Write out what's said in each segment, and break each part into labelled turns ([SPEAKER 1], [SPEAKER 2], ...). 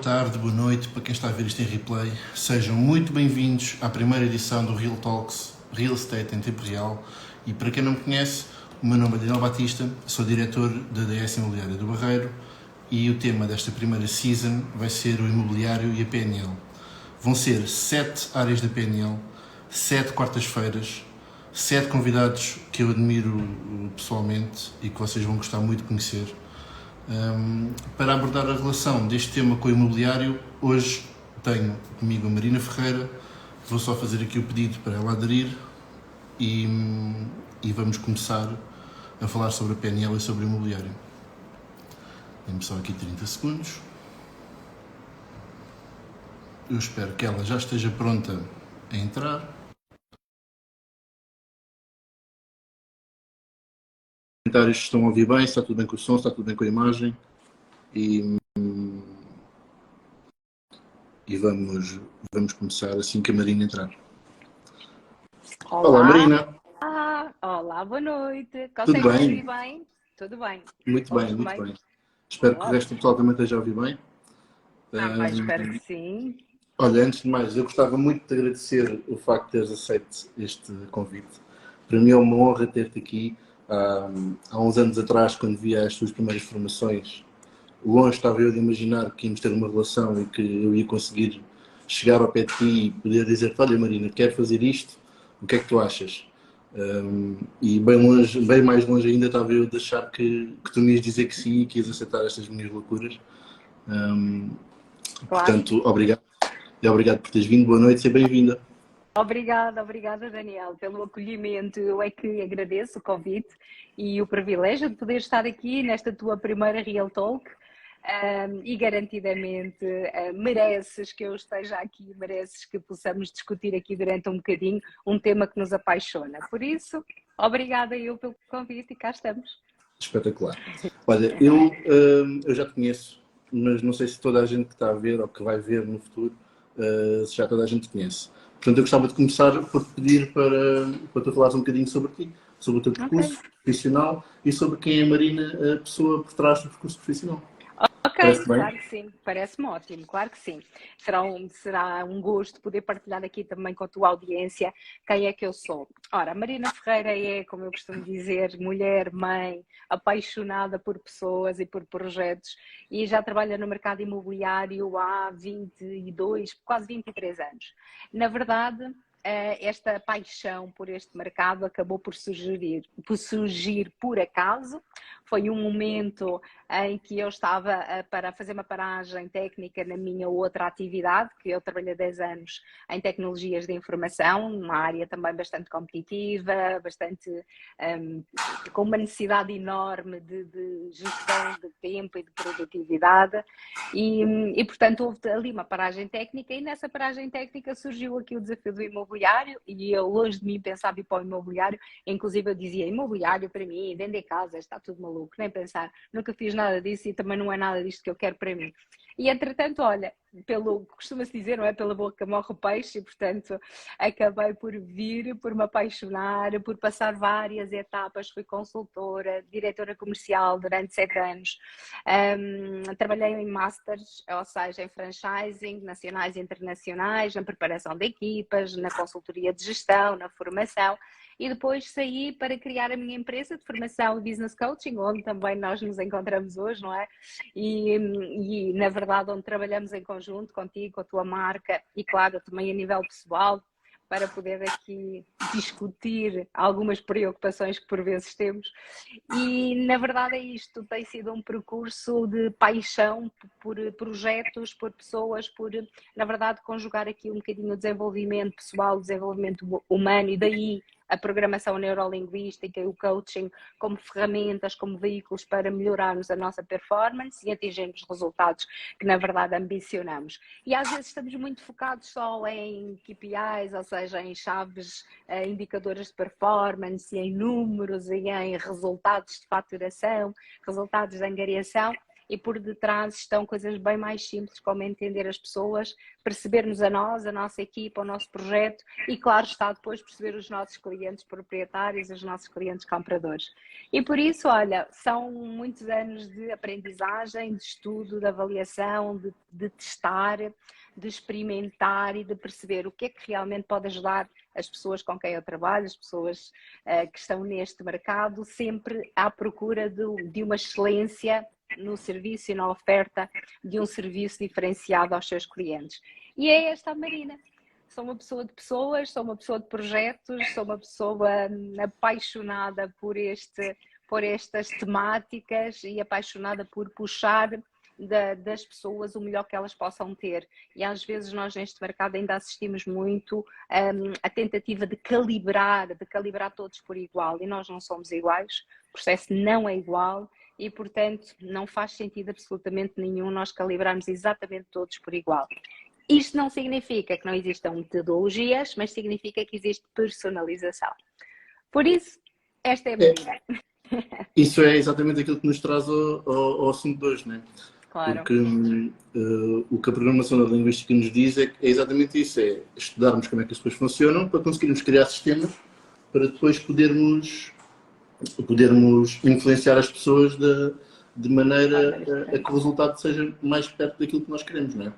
[SPEAKER 1] tarde, boa noite para quem está a ver isto em replay. Sejam muito bem-vindos à primeira edição do Real Talks Real Estate em Tempo Real. E para quem não me conhece, o meu nome é Daniel Batista, sou diretor da DS Imobiliária do Barreiro e o tema desta primeira season vai ser o imobiliário e a PNL. Vão ser 7 áreas da PNL, 7 quartas-feiras, 7 convidados que eu admiro pessoalmente e que vocês vão gostar muito de conhecer. Para abordar a relação deste tema com o imobiliário, hoje tenho comigo a Marina Ferreira. Vou só fazer aqui o pedido para ela aderir e vamos começar a falar sobre a PNL e sobre o imobiliário. Dê-me só aqui 30 segundos. Eu espero que ela já esteja pronta a entrar. Os comentários estão a ouvir bem, está tudo bem com o som, está tudo bem com a imagem e vamos começar assim que a Marina entrar. Olá Marina!
[SPEAKER 2] Olá, boa noite.
[SPEAKER 1] Tudo
[SPEAKER 2] Consegues
[SPEAKER 1] bem?
[SPEAKER 2] ouvir bem? Tudo bem.
[SPEAKER 1] Muito bem, muito
[SPEAKER 2] bem.
[SPEAKER 1] bem. Espero que o resto do pessoal também esteja a ouvir bem.
[SPEAKER 2] Espero que sim.
[SPEAKER 1] Olha, antes de mais, eu gostava muito de agradecer o facto de teres aceito este convite. Para mim é uma honra ter-te aqui. Há uns anos atrás, quando vi as tuas primeiras formações, longe estava eu de imaginar que íamos ter uma relação e que eu ia conseguir chegar ao pé de ti e poder dizer-te: olha Marina, quero fazer isto, o que é que tu achas? E bem longe, bem mais longe ainda estava eu de achar que tu me ias dizer que sim e que ias aceitar estas minhas loucuras.
[SPEAKER 2] Claro.
[SPEAKER 1] Portanto, obrigado. E obrigado por teres vindo. Boa noite, seja bem-vinda.
[SPEAKER 2] Obrigada, Daniel, pelo acolhimento. Eu é que agradeço o convite e o privilégio de poder estar aqui nesta tua primeira Real Talk. E garantidamente mereces que eu esteja aqui, mereces que possamos discutir aqui durante um bocadinho um tema que nos apaixona. Por isso, obrigada eu pelo convite e cá estamos.
[SPEAKER 1] Espetacular. Olha, eu já te conheço, mas não sei se toda a gente que está a ver ou que vai ver no futuro, se já toda a gente te conhece. Portanto, eu gostava de começar por te pedir para tu falares um bocadinho sobre ti, sobre o teu percurso profissional e sobre quem é a Marina, a pessoa por trás do percurso profissional.
[SPEAKER 2] Ok, claro que sim, parece-me ótimo, claro que sim. Será um gosto poder partilhar aqui também com a tua audiência quem é que eu sou. Ora, Marina Ferreira é, como eu costumo dizer, mulher, mãe, apaixonada por pessoas e por projetos e já trabalha no mercado imobiliário há 22, quase 23 anos. Na verdade, esta paixão por este mercado acabou por surgir por acaso. Foi um momento em que eu estava para fazer uma paragem técnica na minha outra atividade, que eu trabalhei 10 anos em tecnologias de informação, uma área também bastante competitiva, bastante com uma necessidade enorme de gestão de tempo e de produtividade e portanto houve ali uma paragem técnica e nessa paragem técnica surgiu aqui o desafio do imobiliário e eu longe de mim pensava ir para o imobiliário, inclusive eu dizia imobiliário para mim, vender casas, está tudo maluco, nem pensar, nunca fiz nada disso e também não é nada disto que eu quero para mim. E entretanto, olha, costuma-se dizer, não é? Pela boca morre o peixe e portanto acabei por me apaixonar, por passar várias etapas, fui consultora, diretora comercial durante 7 anos, trabalhei em masters, ou seja, em franchising, nacionais e internacionais, na preparação de equipas, na consultoria de gestão, na formação. E depois saí para criar a minha empresa de formação e business coaching, onde também nós nos encontramos hoje, não é? E na verdade, onde trabalhamos em conjunto contigo, com a tua marca e, claro, também a nível pessoal, para poder aqui discutir algumas preocupações que por vezes temos. E, na verdade, é isto. Tem sido um percurso de paixão por projetos, por pessoas, por, na verdade, conjugar aqui um bocadinho o desenvolvimento pessoal, o desenvolvimento humano e daí a programação neurolinguística e o coaching como ferramentas, como veículos para melhorarmos a nossa performance e atingirmos resultados que, na verdade, ambicionamos. E às vezes estamos muito focados só em KPIs, ou seja, em chaves indicadoras de performance, em números e em resultados de faturação, resultados de angariação, e por detrás estão coisas bem mais simples, como entender as pessoas, percebermos a nós, a nossa equipa, o nosso projeto e, claro está, depois perceber os nossos clientes proprietários, os nossos clientes compradores. E por isso, olha, são muitos anos de aprendizagem, de estudo, de avaliação, de testar, de experimentar e de perceber o que é que realmente pode ajudar as pessoas com quem eu trabalho, as pessoas que estão neste mercado, sempre à procura de uma excelência no serviço e na oferta de um serviço diferenciado aos seus clientes. E é esta a Marina. Sou uma pessoa de pessoas, sou uma pessoa de projetos, sou uma pessoa apaixonada por estas temáticas e apaixonada por puxar das pessoas o melhor que elas possam ter. E às vezes nós neste mercado ainda assistimos muito a tentativa de calibrar todos por igual, e nós não somos iguais, o processo não é igual e, portanto, não faz sentido absolutamente nenhum nós calibrarmos exatamente todos por igual. Isto não significa que não existam metodologias, mas significa que existe personalização. Por isso, esta é a medida.
[SPEAKER 1] Isso é exatamente aquilo que nos traz ao assunto de hoje, não é?
[SPEAKER 2] Claro.
[SPEAKER 1] Porque o que a programação da linguística nos diz é exatamente isso, é estudarmos como é que as coisas funcionam para conseguirmos criar sistemas para depois podermos influenciar as pessoas de maneira a que o resultado seja mais perto daquilo que nós queremos, não é?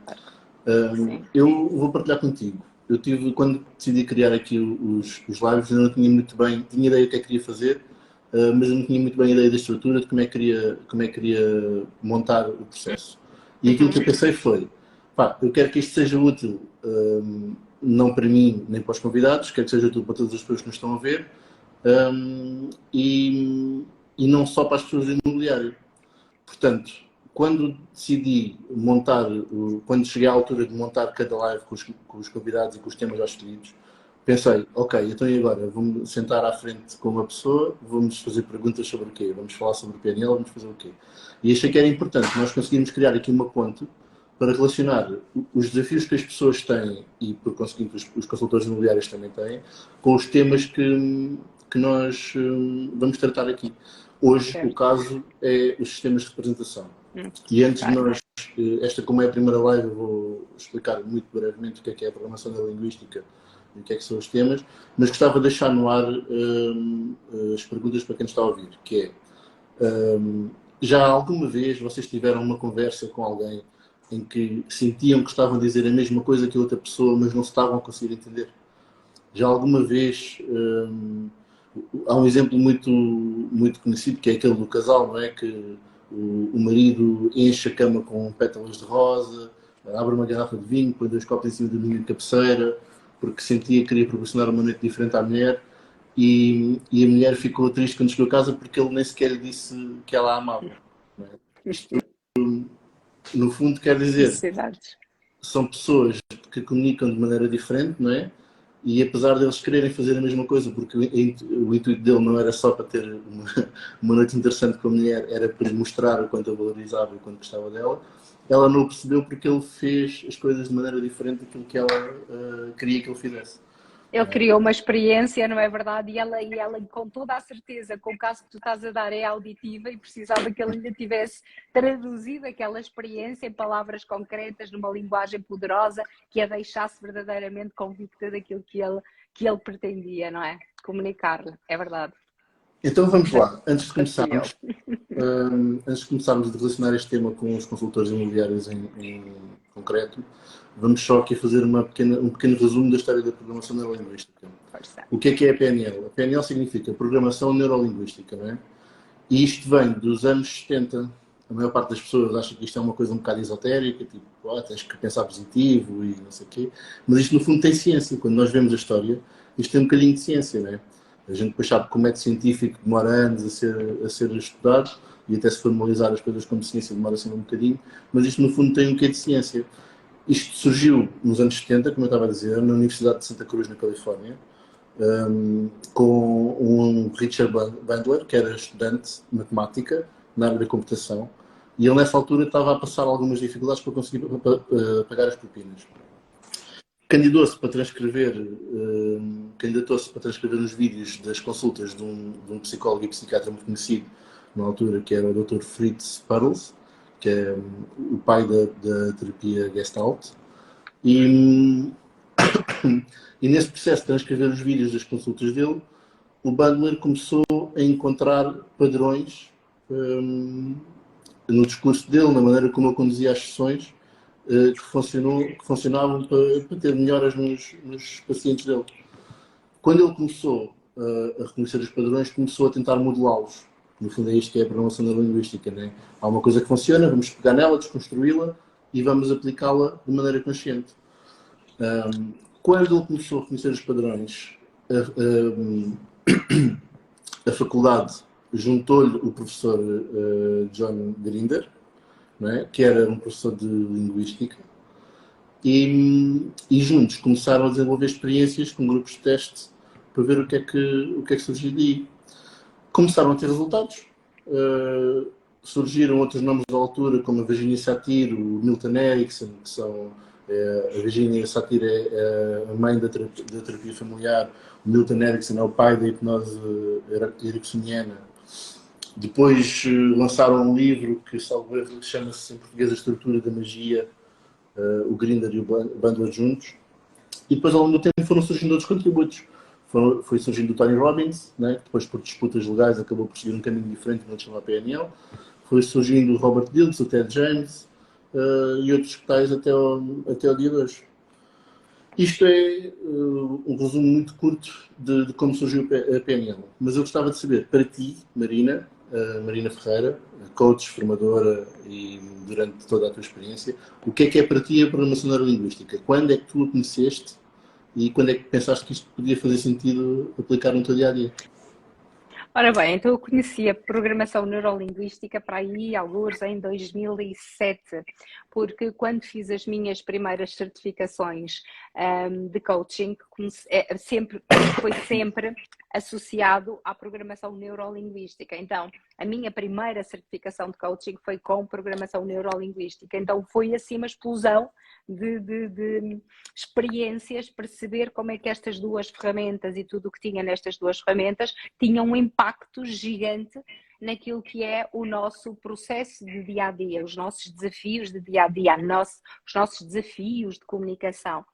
[SPEAKER 1] Eu vou partilhar contigo. Quando decidi criar aqui os lives, eu não tinha muito bem, tinha ideia do que é que queria fazer, mas eu não tinha muito bem a ideia da estrutura, de como é que queria montar o processo. E aquilo que eu pensei foi, eu quero que isto seja útil, não para mim nem para os convidados, quero que seja útil para todas as pessoas que nos estão a ver, e não só para as pessoas do imobiliário. Portanto, quando decidi quando cheguei à altura de montar cada live com os convidados e com os temas já escolhidos, pensei, ok, então e agora? Vou-me sentar à frente com uma pessoa, vamos fazer perguntas sobre o quê? Vamos falar sobre o PNL, vamos fazer o quê? E achei que era importante nós conseguirmos criar aqui uma ponte para relacionar os desafios que as pessoas têm e, por conseguinte, os consultores imobiliários também têm, com os temas que nós vamos tratar aqui. Hoje, o caso é os sistemas de representação. E antes de nós, como é a primeira live, eu vou explicar muito brevemente o que é a programação da linguística e o que é que são os temas, mas gostava de deixar no ar as perguntas para quem está a ouvir, que é, já alguma vez vocês tiveram uma conversa com alguém em que sentiam que estavam a dizer a mesma coisa que a outra pessoa, mas não se estavam a conseguir entender? Já alguma vez... há um exemplo muito conhecido, que é aquele do casal, não é? Que o marido enche a cama com pétalas de rosa, abre uma garrafa de vinho, põe 2 copos em cima da minha de cabeceira, porque sentia que queria proporcionar uma noite diferente à mulher, e a mulher ficou triste quando chegou a casa porque ele nem sequer lhe disse que ela a amava. Não é? Isto, no fundo, quer dizer, são pessoas que comunicam de maneira diferente, não é? E apesar deles quererem fazer a mesma coisa, porque o intuito dele não era só para ter uma noite interessante com a mulher, era para lhe mostrar o quanto a valorizava e o quanto gostava dela, ela não o percebeu porque ele fez as coisas de maneira diferente daquilo que ela queria que ele fizesse.
[SPEAKER 2] Ele criou uma experiência, não é verdade? E ela, com toda a certeza, com o caso que tu estás a dar é auditiva e precisava que ele ainda tivesse traduzido aquela experiência em palavras concretas, numa linguagem poderosa, que a deixasse verdadeiramente convicta daquilo que ele pretendia, não é? Comunicar-lhe, é verdade.
[SPEAKER 1] Então vamos lá, antes de começarmos de relacionar este tema com os consultores imobiliários em concreto, vamos só aqui fazer um pequeno resumo da história da programação neurolinguística. O que é a PNL? A PNL significa Programação Neurolinguística, não é? E isto vem dos anos 70. A maior parte das pessoas acha que isto é uma coisa um bocado esotérica, tipo, tens que pensar positivo e não sei o quê. Mas isto no fundo tem ciência. Quando nós vemos a história, isto tem um bocadinho de ciência, não é? A gente depois sabe que o método científico demora anos a ser estudado e até se formalizar as coisas como ciência demora assim um bocadinho, mas isto no fundo tem um quê de ciência. Isto surgiu nos anos 70, como eu estava a dizer, na Universidade de Santa Cruz, na Califórnia, com um Richard Bandler, que era estudante de matemática na área da computação, e ele nessa altura estava a passar algumas dificuldades para conseguir pagar as propinas. Candidatou-se para transcrever os vídeos das consultas de um psicólogo e psiquiatra muito conhecido na altura, que era o Dr. Fritz Perls, que é o pai da terapia Gestalt. E, e nesse processo de transcrever os vídeos das consultas dele, o Bandler começou a encontrar padrões no discurso dele, na maneira como ele conduzia as sessões, que funcionavam para ter melhoras nos pacientes dele. Quando ele começou a reconhecer os padrões, começou a tentar modelá-los. No fundo é isto que é a programação neurolinguística, né? Há uma coisa que funciona, vamos pegar nela, desconstruí-la e vamos aplicá-la de maneira consciente. Quando ele começou a reconhecer os padrões, a faculdade juntou-lhe o professor John Grinder, né, que era um professor de linguística, e juntos começaram a desenvolver experiências com grupos de teste para ver o que é que surgiu daí. Começaram a ter resultados. Surgiram outros nomes da altura, como a Virginia Satir, o Milton Erickson, que são... a Virginia Satir é a mãe da terapia familiar, o Milton Erickson é o pai da hipnose ericksoniana. Depois lançaram um livro que, salvo erro, chama-se em português A Estrutura da Magia, o Grinder e o Bandler juntos. E depois, ao longo do tempo, foram surgindo outros contributos. Foi surgindo o Tony Robbins, né, que depois, por disputas legais, acabou por seguir um caminho diferente, não chamava PNL. Foi surgindo o Robert Dilts, o Ted James e outros que tais até ao dia de hoje. Isto é um resumo muito curto de como surgiu a PNL. Mas eu gostava de saber, para ti, Marina Ferreira, coach, formadora e durante toda a tua experiência, o que é para ti a programação neurolinguística? Quando é que tu a conheceste e quando é que pensaste que isto podia fazer sentido aplicar no teu dia-a-dia?
[SPEAKER 2] Ora bem, então eu conheci a programação neurolinguística para aí, alguns em 2007, porque quando fiz as minhas primeiras certificações de coaching, foi sempre associado à programação neurolinguística. Então, a minha primeira certificação de coaching foi com programação neurolinguística. Então, foi assim uma explosão de experiências, perceber como é que estas duas ferramentas e tudo o que tinha nestas duas ferramentas tinham um impacto gigante naquilo que é o nosso processo de dia-a-dia, os nossos desafios de dia-a-dia, os nossos desafios de comunicação.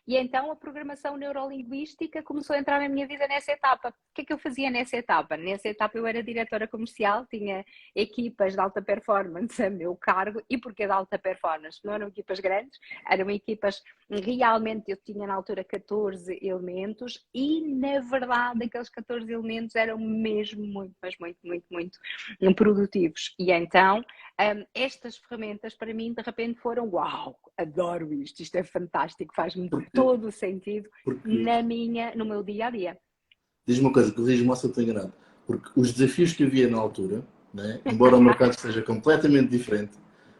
[SPEAKER 2] E então a programação neurolinguística começou a entrar na minha vida nessa etapa. O que é que eu fazia nessa etapa? Nessa etapa eu era diretora comercial, tinha equipas de alta performance a meu cargo. E porquê de alta performance? Não eram equipas grandes, eram equipas, realmente eu tinha na altura 14 elementos e na verdade aqueles 14 elementos eram mesmo muito, mas muito produtivos. E então estas ferramentas para mim de repente foram uau, adoro isto é fantástico, faz-me todo o sentido no meu dia-a-dia.
[SPEAKER 1] Diz-me uma coisa, corrijo-me se eu estou enganado, porque os desafios que havia na altura, né, embora o mercado esteja completamente diferente,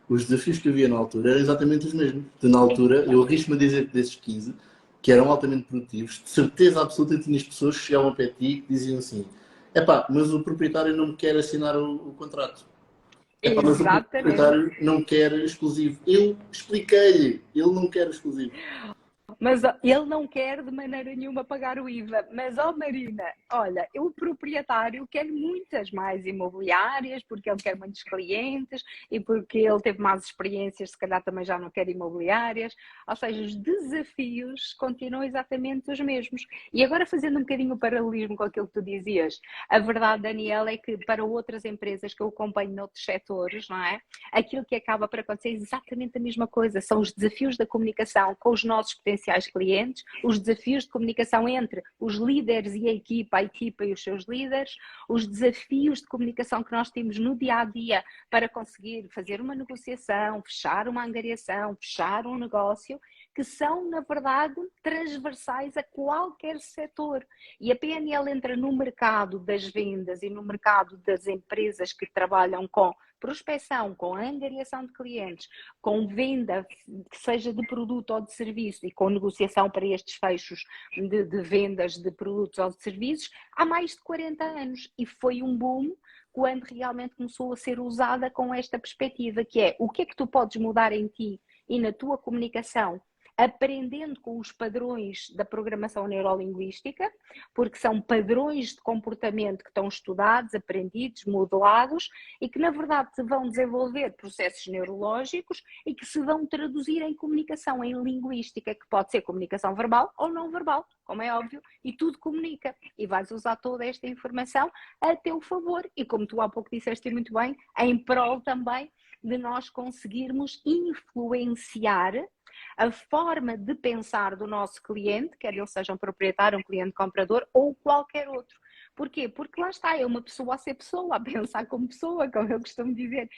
[SPEAKER 1] os desafios que havia na altura eram exatamente os mesmos. Na altura, eu arrisco-me a dizer que desses 15, que eram altamente produtivos, de certeza absoluta tinhas pessoas que chegavam a pé de ti e que diziam assim: epá, mas o proprietário não me quer assinar o contrato. Epá, mas o proprietário não quer exclusivo. Eu expliquei-lhe, ele não quer exclusivo.
[SPEAKER 2] Mas ele não quer de maneira nenhuma pagar o IVA. Mas, Marina, olha, o proprietário quer muitas mais imobiliárias, porque ele quer muitos clientes e porque ele teve más experiências, se calhar também já não quer imobiliárias. Ou seja, os desafios continuam exatamente os mesmos. E agora, fazendo um bocadinho o paralelismo com aquilo que tu dizias, a verdade, Daniel, é que para outras empresas que eu acompanho noutros setores, não é? Aquilo que acaba por acontecer é exatamente a mesma coisa. São os desafios da comunicação com os nossos potenciais clientes, os desafios de comunicação entre os líderes e a equipa e os seus líderes, os desafios de comunicação que nós temos no dia-a-dia para conseguir fazer uma negociação, fechar uma angariação, fechar um negócio, que são, na verdade, transversais a qualquer setor. E a PNL entra no mercado das vendas e no mercado das empresas que trabalham com prospecção, com angariação de clientes, com venda, que seja de produto ou de serviço, e com negociação para estes fechos de vendas de produtos ou de serviços, há mais de 40 anos. E foi um boom quando realmente começou a ser usada com esta perspectiva, que é o que é que tu podes mudar em ti e na tua comunicação aprendendo com os padrões da programação neurolinguística, porque são padrões de comportamento que estão estudados, aprendidos, modelados e que, na verdade, se vão desenvolver processos neurológicos e que se vão traduzir em comunicação, em linguística, que pode ser comunicação verbal ou não verbal, como é óbvio, e tudo comunica. E vais usar toda esta informação a teu favor. E como tu há pouco disseste muito bem, em prol também de nós conseguirmos influenciar a forma de pensar do nosso cliente, quer ele seja um proprietário, um cliente comprador ou qualquer outro. Porquê? Porque lá está, é uma pessoa a ser pessoa, a pensar como pessoa, como eu costumo dizer.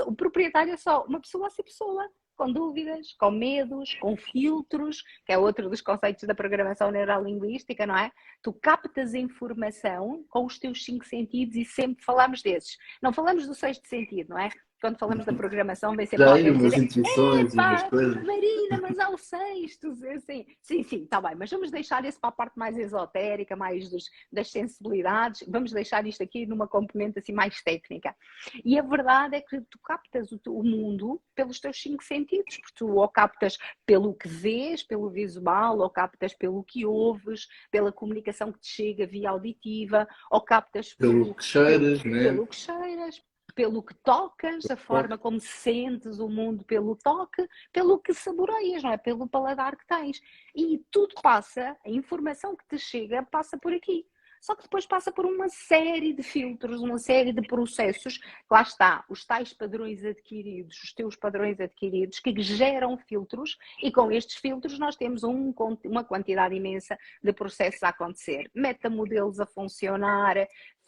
[SPEAKER 2] O proprietário é só uma pessoa a ser pessoa, com dúvidas, com medos, com filtros, que é outro dos conceitos da programação neurolinguística, não é? Tu captas informação com os teus 5 sentidos e sempre falamos desses. Não falamos do 6º sentido, não é? Quando falamos da programação, vem sempre alguém
[SPEAKER 3] umas
[SPEAKER 2] dizer:
[SPEAKER 3] intuições e umas coisas.
[SPEAKER 2] Marina, mas há o 6º, assim. Sim, está bem, mas vamos deixar isso para a parte mais esotérica, mais das sensibilidades, vamos deixar isto aqui numa componente assim mais técnica. E a verdade é que tu captas o mundo pelos teus 5 sentidos, porque tu ou captas pelo que vês, pelo visual, ou captas pelo que ouves, pela comunicação que te chega via auditiva, ou captas
[SPEAKER 3] pelo que cheiras,
[SPEAKER 2] pelo que cheiras, pelo que tocas, a forma como sentes o mundo pelo toque, pelo que saboreias, não é? Pelo paladar que tens. E tudo passa, a informação que te chega passa por aqui. Só que depois passa por uma série de filtros, uma série de processos, lá está, os tais padrões adquiridos, os teus padrões adquiridos, que geram filtros, e com estes filtros nós temos uma quantidade imensa de processos a acontecer. Metamodelos a funcionar,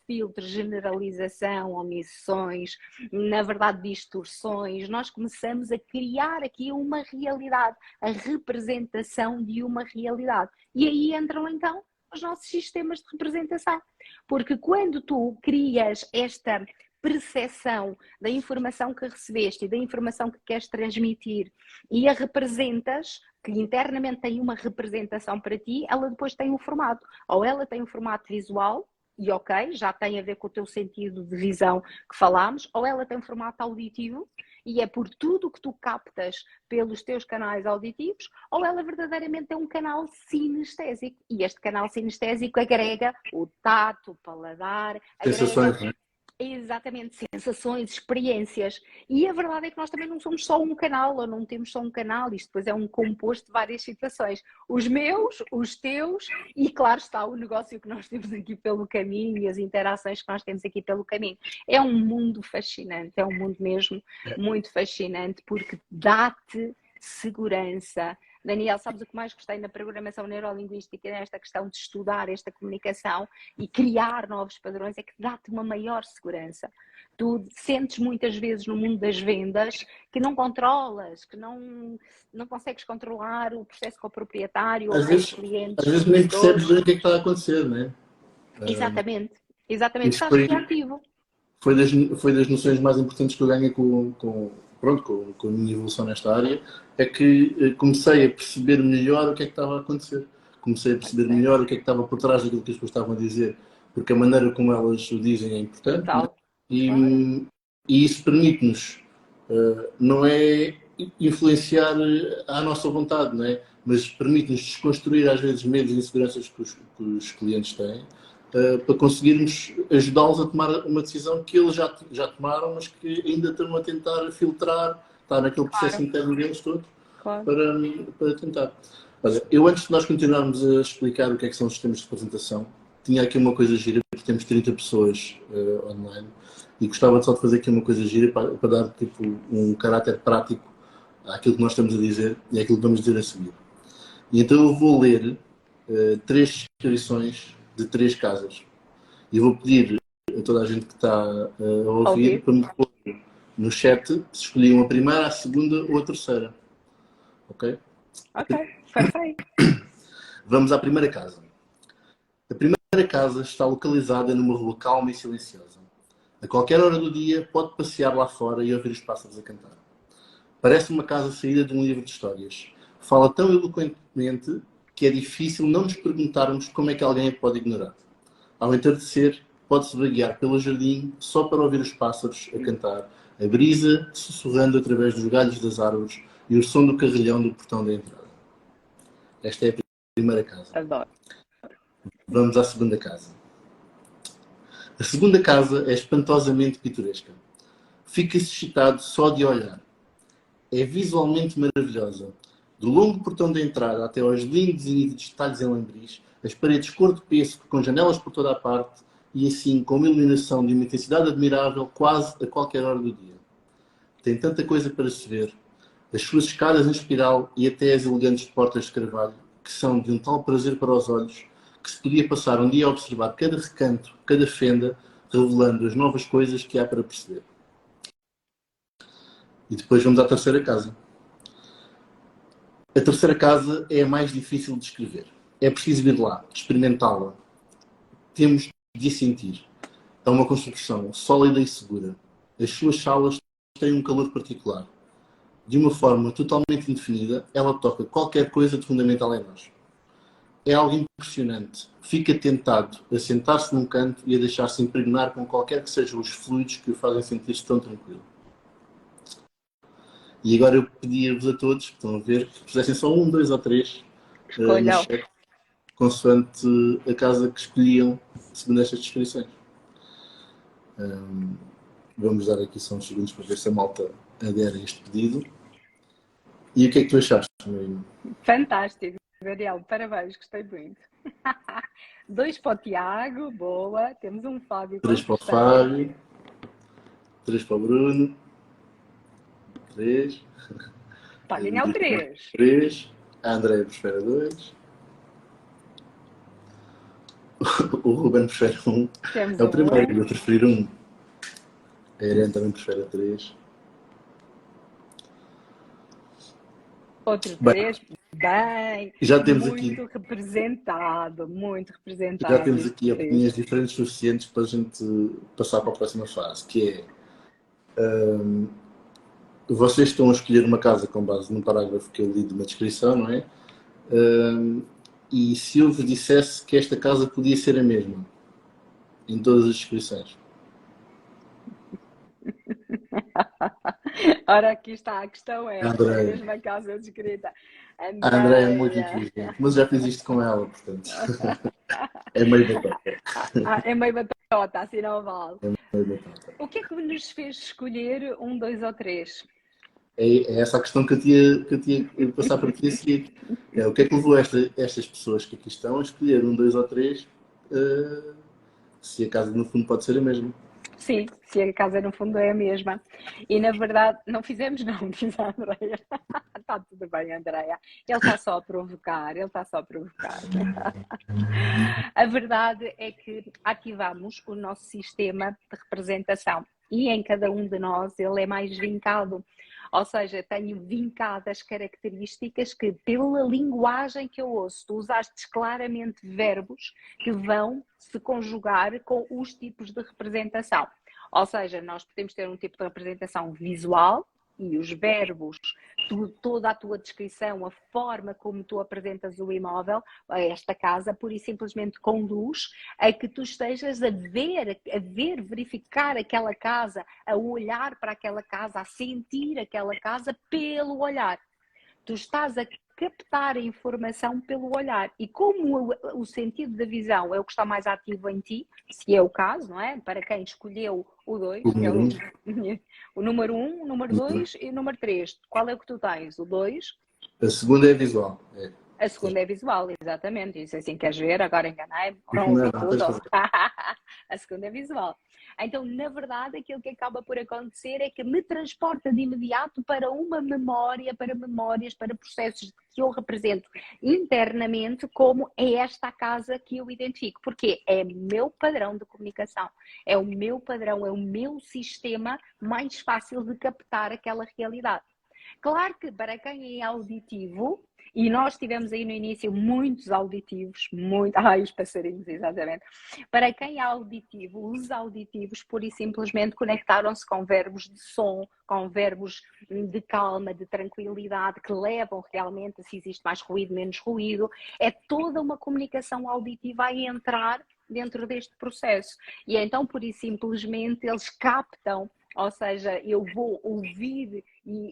[SPEAKER 2] filtros, generalização, omissões, na verdade distorções. Nós começamos a criar aqui uma realidade, a representação de uma realidade. E aí entram então os nossos sistemas de representação. Porque quando tu crias esta percepção da informação que recebeste e da informação que queres transmitir e a representas, que internamente tem uma representação para ti, ela depois tem um formato. Ou ela tem um formato visual, e ok, já tem a ver com o teu sentido de visão que falámos, ou ela tem um formato auditivo, e é por tudo que tu captas pelos teus canais auditivos, ou ela verdadeiramente é um canal sinestésico. E este canal sinestésico agrega o tato, o paladar,
[SPEAKER 3] Sensações,
[SPEAKER 2] agrega... Exatamente, sensações, experiências. E a verdade é que nós também não somos só um canal, ou não temos só um canal, isto depois é um composto de várias situações. Os meus, os teus e, claro está, o negócio que nós temos aqui pelo caminho e as interações que nós temos aqui pelo caminho. É um mundo fascinante, é um mundo mesmo muito fascinante, porque dá-te segurança. Daniel, sabes o que mais gostei na programação neurolinguística, nesta questão de estudar esta comunicação e criar novos padrões, é que dá-te uma maior segurança. Tu sentes muitas vezes no mundo das vendas que não controlas, que não consegues controlar o processo com o proprietário ou com os clientes.
[SPEAKER 3] Às vezes nem percebes bem o que é que está a acontecer, não é?
[SPEAKER 2] Exatamente, estás reativo.
[SPEAKER 3] Foi das noções mais importantes que eu ganhei com a minha evolução nesta área, é que comecei a perceber melhor o que é que estava a acontecer. Comecei a perceber melhor o que é que estava por trás daquilo que as pessoas estavam a dizer, porque a maneira como elas o dizem é importante.
[SPEAKER 2] Total.
[SPEAKER 3] E isso permite-nos, não é influenciar à nossa vontade, não é? Mas permite-nos desconstruir às vezes medos e inseguranças que os clientes têm, para conseguirmos ajudá-los a tomar uma decisão que eles já tomaram, mas que ainda estão a tentar filtrar, está naquele processo interno deles todo, para tentar. Olha, eu antes de nós continuarmos a explicar o que é que são os sistemas de representação, tinha aqui uma coisa gira, porque temos 30 pessoas online, e gostava só de fazer aqui uma coisa gira para dar tipo, um caráter prático àquilo que nós estamos a dizer e àquilo que vamos dizer a seguir. E então eu vou ler 3 descrições de 3 casas. E vou pedir a toda a gente que está a ouvir para me pôr no chat se escolhiam a primeira, a segunda ou a terceira. Ok?
[SPEAKER 2] Ok, perfeito.
[SPEAKER 3] Vamos à primeira casa. A primeira casa está localizada numa rua calma e silenciosa. A qualquer hora do dia pode passear lá fora e ouvir os pássaros a cantar. Parece uma casa saída de um livro de histórias. Fala tão eloquentemente que é difícil não nos perguntarmos como é que alguém a pode ignorar. Ao entardecer, pode-se vaguear pelo jardim só para ouvir os pássaros a cantar, a brisa sussurrando através dos galhos das árvores e o som do carrilhão do portão da entrada. Esta é a primeira casa.
[SPEAKER 2] Adoro.
[SPEAKER 3] Vamos à segunda casa. A segunda casa é espantosamente pitoresca. Fica-se excitado só de olhar. É visualmente maravilhosa. Do longo portão da entrada até aos lindos e nítidos detalhes em lambris, as paredes cor de pêssego com janelas por toda a parte e assim com uma iluminação de uma intensidade admirável quase a qualquer hora do dia. Tem tanta coisa para se ver. As suas escadas em espiral e até as elegantes portas de carvalho, que são de um tal prazer para os olhos, que se podia passar um dia a observar cada recanto, cada fenda, revelando as novas coisas que há para perceber. E depois vamos à terceira casa. A terceira casa é a mais difícil de escrever. É preciso ir lá, experimentá-la. Temos de a sentir. É uma construção sólida e segura. As suas salas têm um calor particular. De uma forma totalmente indefinida, ela toca qualquer coisa de fundamental em nós. É algo impressionante. Fica tentado a sentar-se num canto e a deixar-se impregnar com qualquer que sejam os fluidos que o fazem sentir-se tão tranquilo. E agora eu pedia-vos a todos, que estão a ver, que pusessem só 1, 2 ou 3 no chat, consoante a casa que escolhiam, segundo estas descrições. Vamos dar aqui só uns segundos para ver se a malta adere a este pedido. E o que é que tu achaste, Marina?
[SPEAKER 2] Fantástico, Daniel, parabéns, gostei muito. 2 para o Tiago, boa. Temos um Fábio.
[SPEAKER 3] 3 para o Fábio, 3 para o Bruno, 3.
[SPEAKER 2] Para Daniel, 3.
[SPEAKER 3] 3. A Andréia prefere 2. O Ruben prefere 1. É o primeiro, eu prefiro 1. A Irene também prefere 3.
[SPEAKER 2] Outro 3. Bem,
[SPEAKER 3] já temos
[SPEAKER 2] muito
[SPEAKER 3] aqui,
[SPEAKER 2] representado, muito representado.
[SPEAKER 3] Já temos aqui opiniões diferentes suficientes para a gente passar para a próxima fase, que é vocês estão a escolher uma casa com base num parágrafo que eu li de uma descrição, não é? E se eu vos dissesse que esta casa podia ser a mesma em todas as descrições?
[SPEAKER 2] Ora, aqui está a questão, é a mesma casa descrita.
[SPEAKER 3] A Andréia é muito inteligente, mas já fiz isto com ela, portanto. É meio batata.
[SPEAKER 2] É meio batata, assim não vale.
[SPEAKER 3] É meio batata.
[SPEAKER 2] O que é que nos fez escolher 1, 2 ou 3?
[SPEAKER 3] É essa a questão que eu tinha que passar para ti a seguir. O que é que levou estas pessoas que aqui estão a escolher 1, 2 ou 3, se a casa no fundo pode ser a mesma?
[SPEAKER 2] Sim, se a casa no fundo é a mesma. E na verdade, não fizemos não, diz a Andréia. Está tudo bem, Andréia. Ele está só a provocar, A verdade é que ativamos o nosso sistema de representação e em cada um de nós ele é mais vincado. Ou seja, tenho vincadas características que, pela linguagem que eu ouço, tu usaste claramente verbos que vão se conjugar com os tipos de representação. Ou seja, nós podemos ter um tipo de representação visual e os verbos, toda a tua descrição, a forma como tu apresentas o imóvel, esta casa, pura e simplesmente conduz a que tu estejas a ver, verificar aquela casa, a olhar para aquela casa, a sentir aquela casa pelo olhar. Tu estás a captar a informação pelo olhar. E como o sentido da visão é o que está mais ativo em ti, se é o caso, não é? Para quem escolheu o 2, o número 1, o número 2 e o número 3. Qual é o que tu tens? O 2?
[SPEAKER 3] A segunda é visual.
[SPEAKER 2] A segunda é visual, exatamente. Isso assim, queres ver? Agora enganei-me. A segunda é visual. Então, na verdade, aquilo que acaba por acontecer é que me transporta de imediato para uma memória, para memórias, para processos que eu represento internamente como é esta a casa que eu identifico. Porque é o meu padrão de comunicação, é o meu padrão, é o meu sistema mais fácil de captar aquela realidade. Claro que para quem é auditivo, e nós tivemos aí no início muitos auditivos, os passarinhos, exatamente. Para quem é auditivo, os auditivos pura e simplesmente conectaram-se com verbos de som, com verbos de calma, de tranquilidade, que levam realmente a se existe mais ruído, menos ruído. É toda uma comunicação auditiva a entrar dentro deste processo. E então, pura e simplesmente, eles captam ou seja, eu vou ouvir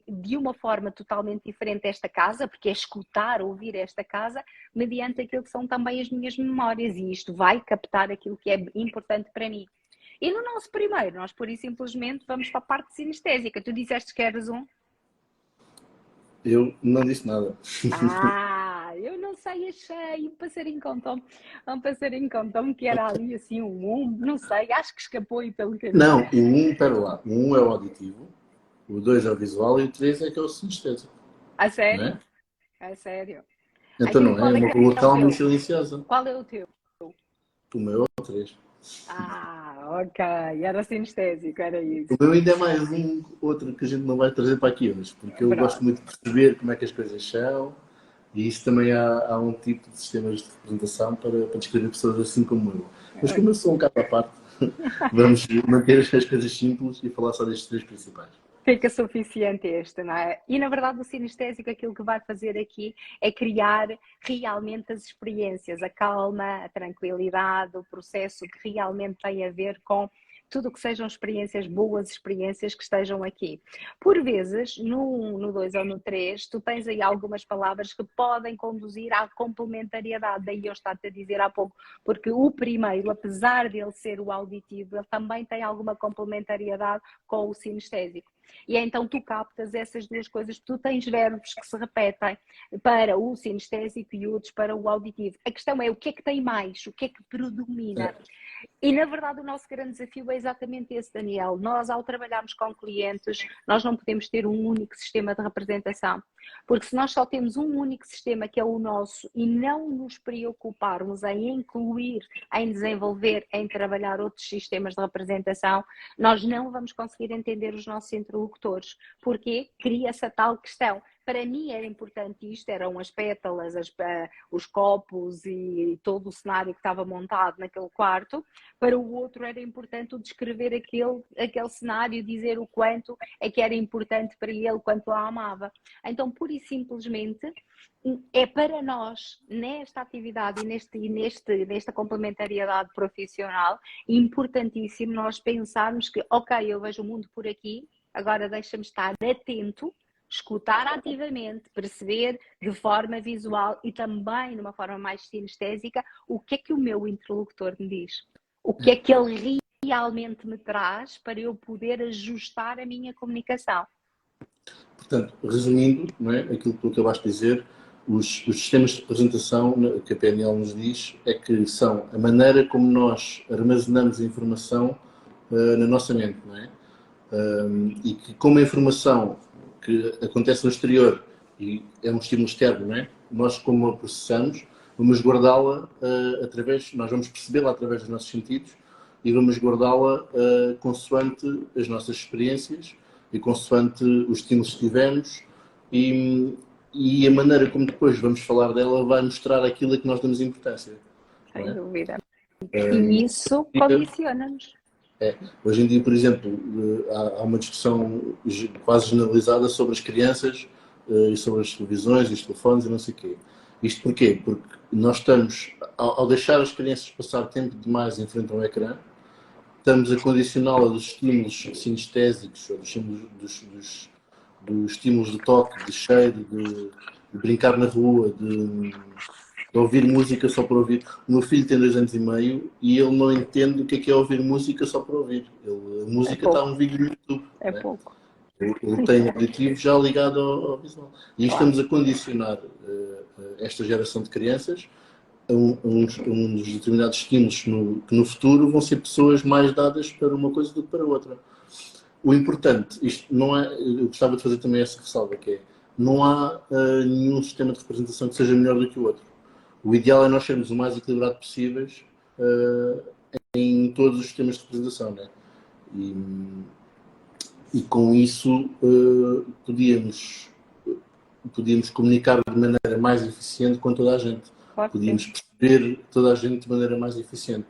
[SPEAKER 2] de uma forma totalmente diferente esta casa, porque é escutar, ouvir esta casa, mediante aquilo que são também as minhas memórias, e isto vai captar aquilo que é importante para mim. E no nosso primeiro, nós pura e simplesmente vamos para a parte sinestésica. Tu disseste que eras um?
[SPEAKER 3] Eu não disse nada.
[SPEAKER 2] Eu não sei, achei um passarinho contou-me que era ali assim não sei, acho que escapou aí pelo caminho.
[SPEAKER 3] Não, o 1, pera lá, o 1 é o auditivo, o 2 é o visual e o 3 é que é o sinestésico.
[SPEAKER 2] A sério?
[SPEAKER 3] Não é?
[SPEAKER 2] A sério?
[SPEAKER 3] Então não é? É uma rua calma e silenciosa.
[SPEAKER 2] Qual é o teu?
[SPEAKER 3] O meu é o 3.
[SPEAKER 2] Ok, era sinestésico, era isso.
[SPEAKER 3] O meu ainda é mais um outro que a gente não vai trazer para aqui hoje, porque eu gosto muito de perceber como é que as coisas são, e isso também há um tipo de sistemas de representação para descrever pessoas assim como eu. Mas como eu sou um caso à parte, vamos manter as coisas simples e falar só destes 3 principais.
[SPEAKER 2] Fica suficiente este, não é? E na verdade o sinestésico aquilo que vai fazer aqui é criar realmente as experiências, a calma, a tranquilidade, o processo que realmente tem a ver com tudo o que sejam experiências, boas experiências que estejam aqui. Por vezes, no 2 ou no 3, tu tens aí algumas palavras que podem conduzir à complementariedade, daí eu estava a dizer há pouco, porque o primeiro, apesar de ele ser o auditivo, ele também tem alguma complementariedade com o sinestésico. E então tu captas essas duas coisas, tu tens verbos que se repetem para o sinestésico e outros para o auditivo. A questão é o que é que tem mais, o que é que predomina. E na verdade o nosso grande desafio é exatamente esse, Daniel. Nós, ao trabalharmos com clientes, nós não podemos ter um único sistema de representação, porque se nós só temos um único sistema que é o nosso e não nos preocuparmos em incluir, em desenvolver, em trabalhar outros sistemas de representação, nós não vamos conseguir entender os nossos interlocutores, porque cria-se a tal questão. Para mim era importante isto, eram as pétalas, os copos e todo o cenário que estava montado naquele quarto. Para o outro era importante o descrever aquele cenário, dizer o quanto é que era importante para ele, quanto a amava. Então, pura e simplesmente, é para nós, nesta atividade e nesta complementariedade profissional, importantíssimo nós pensarmos que, ok, eu vejo o mundo por aqui, agora deixa-me estar atento, escutar ativamente, perceber de forma visual e também de uma forma mais sinestésica o que é que o meu interlocutor me diz. O que é que ele realmente me traz para eu poder ajustar a minha comunicação.
[SPEAKER 3] Portanto, resumindo, não é, aquilo que tu acabaste de dizer, os sistemas de representação que a PNL nos diz é que são a maneira como nós armazenamos a informação na nossa mente, não é? E que como a informação que acontece no exterior e é um estímulo externo, não é? Nós, como a processamos, vamos guardá-la nós vamos percebê-la através dos nossos sentidos e vamos guardá-la consoante as nossas experiências e consoante os estímulos que tivemos e a maneira como depois vamos falar dela vai mostrar aquilo a que nós damos importância.
[SPEAKER 2] Sem dúvida. E isso condiciona-nos.
[SPEAKER 3] Hoje em dia, por exemplo, há uma discussão quase generalizada sobre as crianças e sobre as televisões e os telefones e não sei o quê. Isto porquê? Porque nós estamos, ao deixar as crianças passar tempo demais em frente ao ecrã, estamos a condicioná-la dos estímulos sinestésicos, ou dos estímulos de toque, de cheiro, de brincar na rua, de ouvir música só para ouvir. O meu filho tem 2 anos e meio e ele não entende o que é ouvir música só para ouvir. A música está um vídeo no YouTube.
[SPEAKER 2] É pouco.
[SPEAKER 3] Ele tem o auditivo já ligado ao visual. E estamos a condicionar esta geração de crianças a uns determinados estímulos que no futuro vão ser pessoas mais dadas para uma coisa do que para outra. O importante, isto não é, eu gostava de fazer também essa ressalva, que é, não há nenhum sistema de representação que seja melhor do que o outro. O ideal é nós sermos o mais equilibrado possíveis em todos os sistemas de representação, né? E com isso podíamos comunicar de maneira mais eficiente com toda a gente.
[SPEAKER 2] Claro,
[SPEAKER 3] podíamos perceber toda a gente de maneira mais eficiente.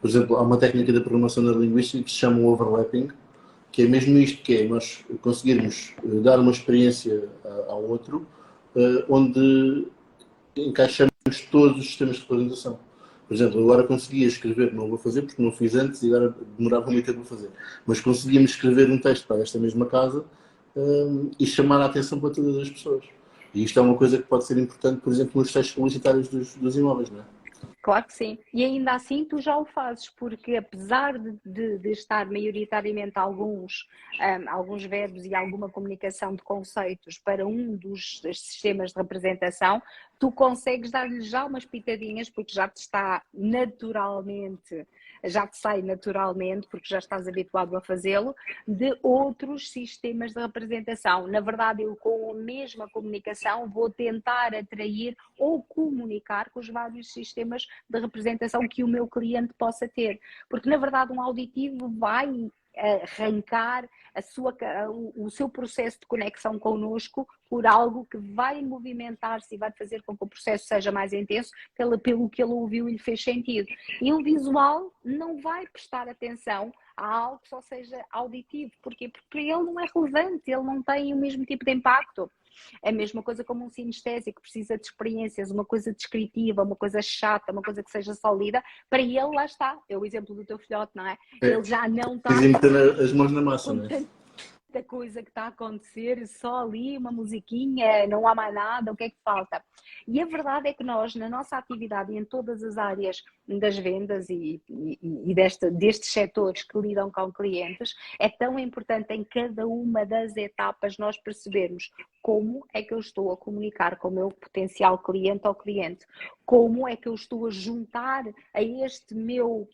[SPEAKER 3] Por exemplo, há uma técnica da programação neurolinguística que se chama o overlapping, que é mesmo isto, que é nós conseguirmos dar uma experiência ao outro onde encaixamos todos os sistemas de representação. Por exemplo, agora conseguia escrever, não vou fazer porque não fiz antes e agora demorava muito tempo a fazer, mas conseguia-me escrever um texto para esta mesma casa e chamar a atenção para todas as pessoas. E isto é uma coisa que pode ser importante, por exemplo, nos textos publicitários dos imóveis, não é?
[SPEAKER 2] Claro que sim. E ainda assim tu já o fazes, porque apesar de estar maioritariamente alguns verbos e alguma comunicação de conceitos para um dos sistemas de representação, tu consegues dar-lhe já umas pitadinhas, porque já te está naturalmente, já te sai naturalmente, porque já estás habituado a fazê-lo, de outros sistemas de representação. Na verdade, eu com a mesma comunicação vou tentar atrair ou comunicar com os vários sistemas de representação que o meu cliente possa ter. Porque, na verdade, um auditivo vai arrancar o seu processo de conexão connosco por algo que vai movimentar-se e vai fazer com que o processo seja mais intenso pelo que ele ouviu e lhe fez sentido. E o visual não vai prestar atenção a algo que só seja auditivo. Porquê? Porque para ele não é relevante, ele não tem o mesmo tipo de impacto. É a mesma coisa como um sinestésico, precisa de experiências, uma coisa descritiva, uma coisa chata, uma coisa que seja sólida. Para ele, lá está. É o exemplo do teu filhote, não é? Ele já não está
[SPEAKER 3] meter as mãos na massa, não é?
[SPEAKER 2] Tanta coisa que está a acontecer, só ali uma musiquinha, não há mais nada, o que é que falta? E a verdade é que nós, na nossa atividade e em todas as áreas das vendas e destes setores que lidam com clientes, é tão importante em cada uma das etapas nós percebermos como é que eu estou a comunicar com o meu potencial cliente ou cliente, como é que eu estou a juntar a este meu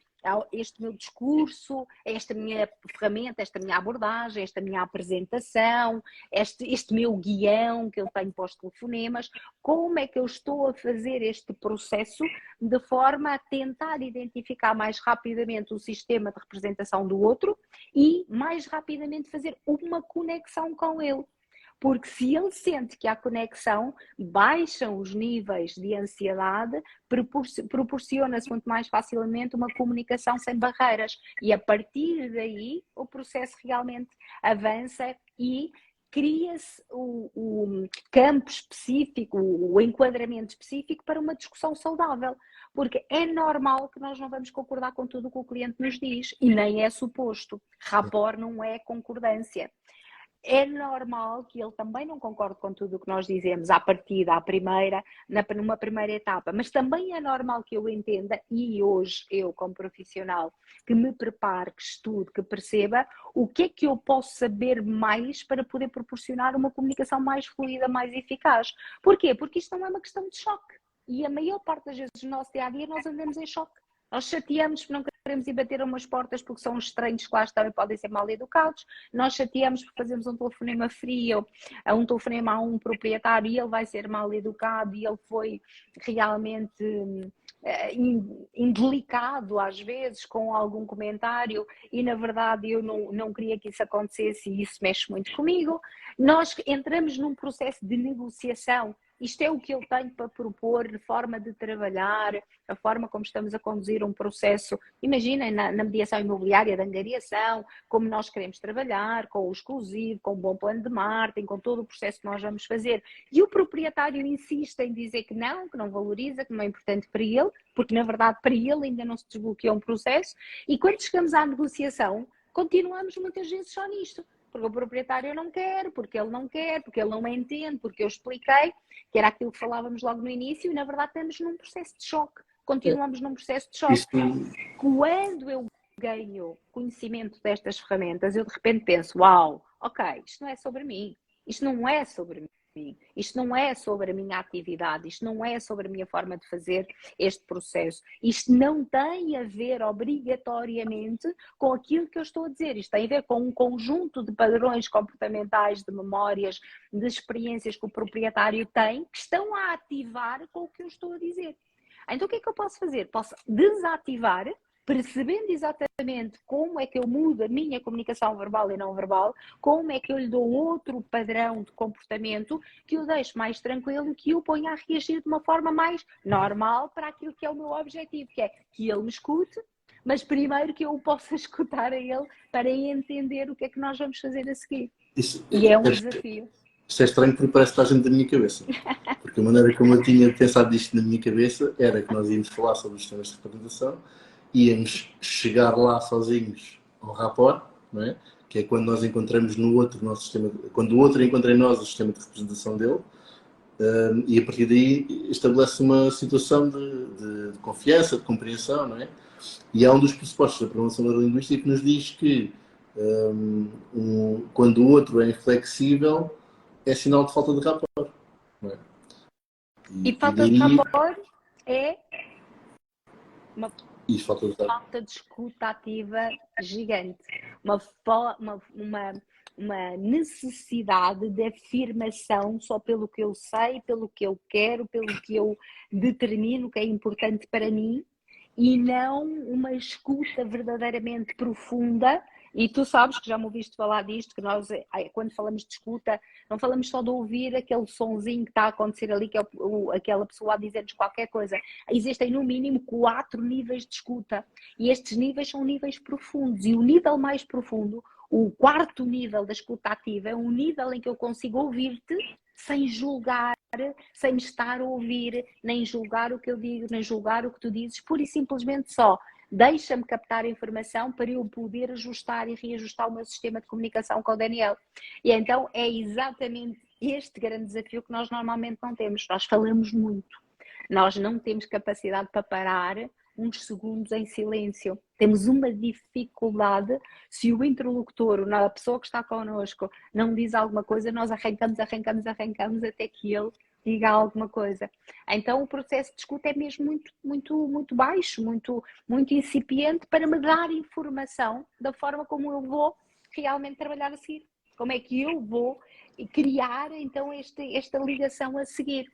[SPEAKER 2] discurso, esta minha ferramenta, esta minha abordagem, esta minha apresentação, este meu guião que eu tenho para os telefonemas, como é que eu estou a fazer este processo de forma a tentar identificar mais rapidamente o sistema de representação do outro e mais rapidamente fazer uma conexão com ele. Porque se ele sente que há conexão, baixam os níveis de ansiedade, proporciona-se muito mais facilmente uma comunicação sem barreiras. E a partir daí o processo realmente avança e cria-se o campo específico, o enquadramento específico para uma discussão saudável. Porque é normal que nós não vamos concordar com tudo o que o cliente nos diz e nem é suposto. Rapport não é concordância. É normal que ele também não concorde com tudo o que nós dizemos à partida, numa primeira etapa, mas também é normal que eu entenda, e hoje eu como profissional, que me prepare, que estude, que perceba o que é que eu posso saber mais para poder proporcionar uma comunicação mais fluida, mais eficaz. Porquê? Porque isto não é uma questão de choque. E a maior parte das vezes no nosso dia-a-dia nós andamos em choque. Nós chateamos porque não queremos ir bater a umas portas porque são estranhos que lá estão e podem ser mal educados. Nós chateamos porque fazemos um telefonema frio, um telefonema a um proprietário e ele vai ser mal educado e ele foi realmente indelicado às vezes com algum comentário e na verdade eu não queria que isso acontecesse e isso mexe muito comigo. Nós entramos num processo de negociação. Isto é o que eu tenho para propor, de forma de trabalhar, a forma como estamos a conduzir um processo. Imaginem na mediação imobiliária, da angariação, como nós queremos trabalhar, com o exclusivo, com um bom plano de marketing, com todo o processo que nós vamos fazer. E o proprietário insiste em dizer que não valoriza, que não é importante para ele, porque na verdade para ele ainda não se desbloqueou um processo. E quando chegamos à negociação, continuamos muitas vezes só nisto. Porque o proprietário não quer, porque ele não quer, porque ele não me entende, porque eu expliquei, que era aquilo que falávamos logo no início, e na verdade estamos num processo de choque. Continuamos num processo de choque. Quando eu ganho conhecimento destas ferramentas, eu de repente penso, uau, ok, isto não é sobre mim, isto não é sobre mim. Isto não é sobre a minha atividade, isto não é sobre a minha forma de fazer este processo. Isto não tem a ver obrigatoriamente com aquilo que eu estou a dizer. Isto tem a ver com um conjunto de padrões comportamentais, de memórias, de experiências que o proprietário tem, que estão a ativar com o que eu estou a dizer. Então o que é que eu posso fazer? Posso desativar, percebendo exatamente como é que eu mudo a minha comunicação verbal e não verbal, como é que eu lhe dou outro padrão de comportamento que o deixo mais tranquilo e que o ponho a reagir de uma forma mais normal para aquilo que é o meu objetivo, que é que ele me escute, mas primeiro que eu o possa escutar a ele para entender o que é que nós vamos fazer a seguir. E é um desafio.
[SPEAKER 3] Isto é estranho porque parece que está dentro da minha cabeça. Porque a maneira como eu tinha pensado isto na minha cabeça era que nós íamos falar sobre os sistemas de representação, íamos chegar lá sozinhos ao rapport, não é? Que é quando nós encontramos no outro nosso sistema, quando o outro encontra em nós o sistema de representação dele, e a partir daí estabelece uma situação de confiança, de compreensão, não é? E há um dos pressupostos da programação neurolinguística que nos diz que quando o outro é inflexível, é sinal de falta de rapport. Não é?
[SPEAKER 2] E falta de rapport é uma falta de escuta ativa gigante. Uma necessidade de afirmação só pelo que eu sei, pelo que eu quero, pelo que eu determino que é importante para mim, e não uma escuta verdadeiramente profunda. E tu sabes que já me ouviste falar disto, que nós, quando falamos de escuta, não falamos só de ouvir aquele sonzinho que está a acontecer ali, que é aquela pessoa a dizer-nos qualquer coisa. Existem no mínimo 4 níveis de escuta, e estes níveis são níveis profundos, e o nível mais profundo, o 4º nível da escuta ativa, é um nível em que eu consigo ouvir-te sem julgar, sem me estar a ouvir, nem julgar o que eu digo, nem julgar o que tu dizes, pura e simplesmente só deixa-me captar a informação para eu poder ajustar e reajustar o meu sistema de comunicação com o Daniel. E então é exatamente este grande desafio que nós normalmente não temos. Nós falamos muito. Nós não temos capacidade para parar uns segundos em silêncio. Temos uma dificuldade. Se o interlocutor, a pessoa que está connosco, não diz alguma coisa, nós arrancamos até que ele diga alguma coisa. Então o processo de escuta é mesmo muito baixo, muito incipiente, para me dar informação da forma como eu vou realmente trabalhar a seguir. Como é que eu vou criar então esta ligação a seguir.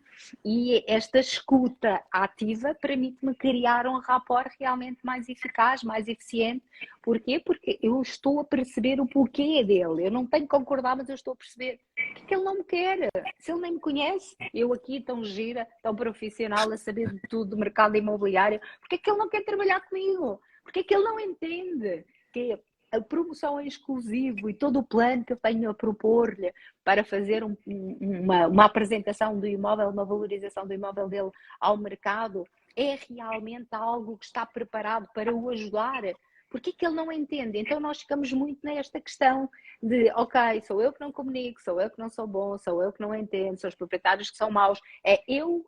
[SPEAKER 2] E esta escuta ativa permite-me criar um rapport realmente mais eficaz, mais eficiente. Porquê? Porque eu estou a perceber o porquê dele. Eu não tenho que concordar, mas eu estou a perceber o que é que ele não me quer. Se ele nem me conhece, eu aqui tão gira, tão profissional, a saber de tudo do mercado imobiliário, porque é que ele não quer trabalhar comigo? Porque é que ele não entende que a promoção é exclusivo e todo o plano que eu tenho a propor-lhe para fazer uma apresentação do imóvel, uma valorização do imóvel dele ao mercado, é realmente algo que está preparado para o ajudar? Porque é que ele não entende? Então nós ficamos muito nesta questão de, ok, sou eu que não comunico, sou eu que não sou bom, sou eu que não entendo, são os proprietários que são maus, é eu,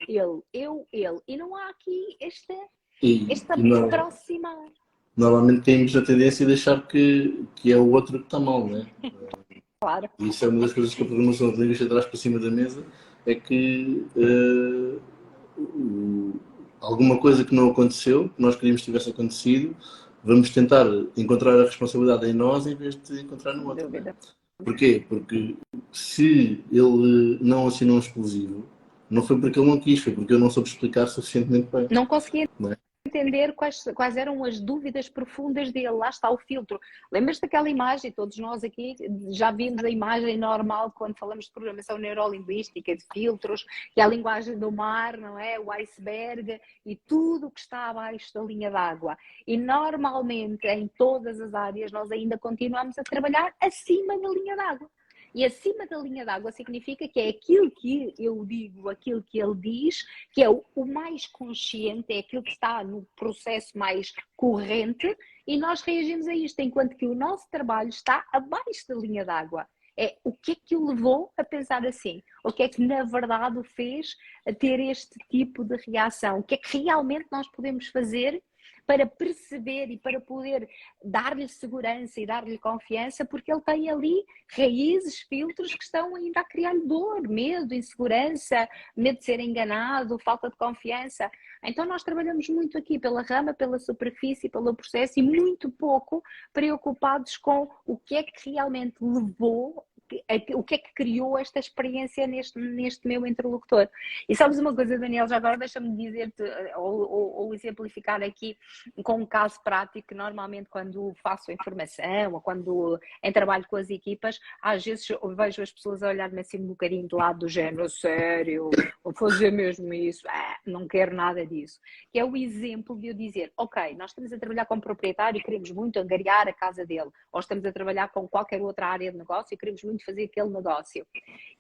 [SPEAKER 2] ele. E não há aqui esta aproximar.
[SPEAKER 3] Normalmente temos a tendência a deixar que é o outro que está mal, não é?
[SPEAKER 2] Claro.
[SPEAKER 3] E isso é uma das coisas que a programação de linguística traz para cima da mesa, é que alguma coisa que não aconteceu, que nós queríamos que tivesse acontecido, vamos tentar encontrar a responsabilidade em nós em vez de encontrar no outro. Não é? Porquê? Porque se ele não assinou um exclusivo, não foi porque ele não quis, foi porque eu não soube explicar suficientemente bem.
[SPEAKER 2] Não conseguia entender quais eram as dúvidas profundas dele. Lá está o filtro. Lembras-te daquela imagem? Todos nós aqui já vimos a imagem normal quando falamos de programação neurolinguística, de filtros, que é a linguagem do mar, não é? O iceberg e tudo o que está abaixo da linha d'água. E normalmente, em todas as áreas, nós ainda continuamos a trabalhar acima da linha d'água. E acima da linha d'água significa que é aquilo que eu digo, aquilo que ele diz, que é o mais consciente, é aquilo que está no processo mais corrente, e nós reagimos a isto, enquanto que o nosso trabalho está abaixo da linha d'água. É o que é que o levou a pensar assim? O que é que na verdade o fez a ter este tipo de reação? O que é que realmente nós podemos fazer para perceber e para poder dar-lhe segurança e dar-lhe confiança, porque ele tem ali raízes, filtros que estão ainda a criar-lhe dor, medo, insegurança, medo de ser enganado, falta de confiança. Então nós trabalhamos muito aqui pela rama, pela superfície, pelo processo, e muito pouco preocupados com o que é que realmente levou, o que é que criou esta experiência neste meu interlocutor. E sabes uma coisa, Daniel, já agora deixa-me dizer-te, ou exemplificar aqui com um caso prático, que normalmente quando faço a informação, ou quando em trabalho com as equipas, às vezes eu vejo as pessoas a olhar-me assim um bocadinho de lado do género, sério, vou fazer mesmo isso, não quero nada disso. Que é o exemplo de eu dizer, ok, nós estamos a trabalhar com um proprietário e queremos muito angariar a casa dele, ou estamos a trabalhar com qualquer outra área de negócio e queremos muito fazer aquele negócio.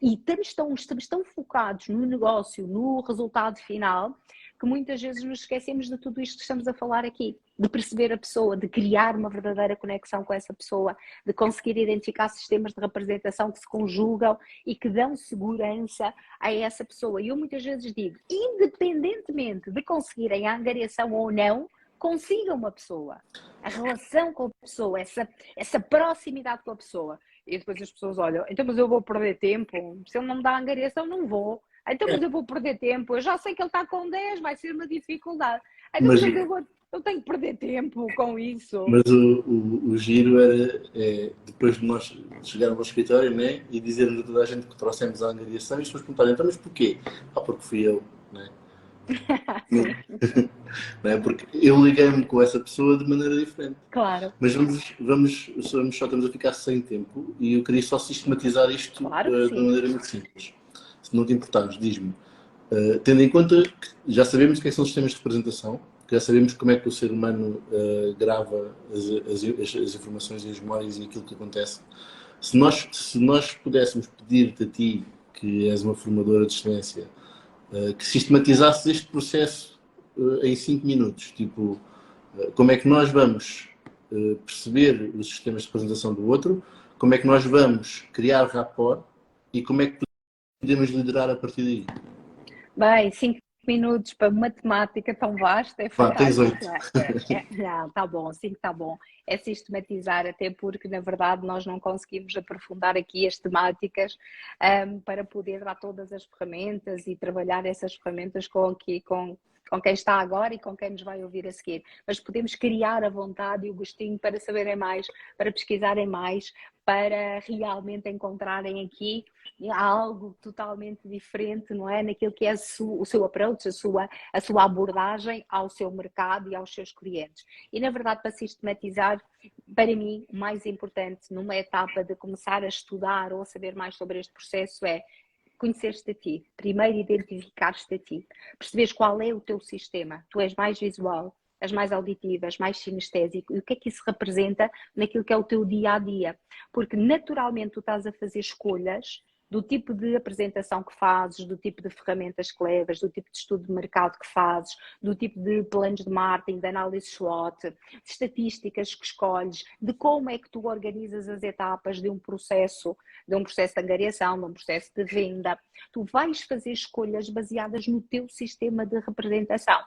[SPEAKER 2] E estamos tão focados no negócio, no resultado final, que muitas vezes nos esquecemos de tudo isto que estamos a falar aqui, de perceber a pessoa, de criar uma verdadeira conexão com essa pessoa, de conseguir identificar sistemas de representação que se conjugam e que dão segurança a essa pessoa. E eu muitas vezes digo, independentemente de conseguirem a angariação ou não, consigam uma pessoa, a relação com a pessoa, essa proximidade com a pessoa. E depois as pessoas olham, então mas eu vou perder tempo, se ele não me dá a angariação não vou. Então, mas eu vou perder tempo, eu já sei que ele está com 10, vai ser uma dificuldade. Então, mas eu tenho que perder tempo com isso.
[SPEAKER 3] Mas o giro era, depois de nós chegarmos ao escritório, né, e dizermos a toda a gente que trouxemos a angariação, e as pessoas perguntarem, então, mas porquê? Porque fui eu, né? Não é? Porque eu liguei-me com essa pessoa de maneira diferente.
[SPEAKER 2] Claro.
[SPEAKER 3] Mas só estamos a ficar sem tempo e eu queria só sistematizar isto de maneira muito simples. Se não te importares, diz-me, tendo em conta que já sabemos quem são os sistemas de representação, que já sabemos como é que o ser humano grava as informações e as memórias e aquilo que acontece, se nós pudéssemos pedir-te a ti, que és uma formadora de excelência, que sistematizasses este processo em 5 minutos, tipo, como é que nós vamos perceber os sistemas de representação do outro, como é que nós vamos criar rapport e como é que podemos liderar a partir daí.
[SPEAKER 2] Bem, 5 minutos para matemática tão vasta é
[SPEAKER 3] fantástico.
[SPEAKER 2] Tens 8. Não, está bom, 5 está bom. É sistematizar, até porque, na verdade, nós não conseguimos aprofundar aqui as temáticas para poder dar todas as ferramentas e trabalhar essas ferramentas com quem está agora e com quem nos vai ouvir a seguir. Mas podemos criar a vontade e o gostinho para saberem mais, para pesquisarem mais, para realmente encontrarem aqui algo totalmente diferente, não é? Naquilo que é o seu approach, a sua abordagem ao seu mercado e aos seus clientes. E, na verdade, para sistematizar, para mim, o mais importante numa etapa de começar a estudar ou a saber mais sobre este processo é conhecer-te a ti, primeiro identificar-te a ti, perceberes qual é o teu sistema. Tu és mais visual, és mais auditiva, és mais sinestésico, e o que é que isso representa naquilo que é o teu dia-a-dia? Porque naturalmente tu estás a fazer escolhas do tipo de apresentação que fazes, do tipo de ferramentas que levas, do tipo de estudo de mercado que fazes, do tipo de planos de marketing, de análise SWOT, de estatísticas que escolhes, de como é que tu organizas as etapas de um processo de angariação, de um processo de venda. Tu vais fazer escolhas baseadas no teu sistema de representação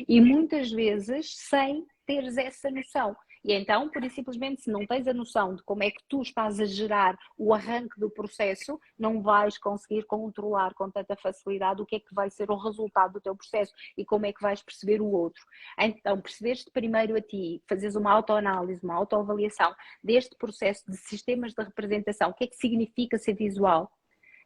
[SPEAKER 2] e muitas vezes sem teres essa noção. E então, por isso, simplesmente, se não tens a noção de como é que tu estás a gerar o arranque do processo, não vais conseguir controlar com tanta facilidade o que é que vai ser o resultado do teu processo e como é que vais perceber o outro. Então, perceberes-te primeiro a ti, fazeres uma autoanálise, uma autoavaliação deste processo de sistemas de representação. O que é que significa ser visual?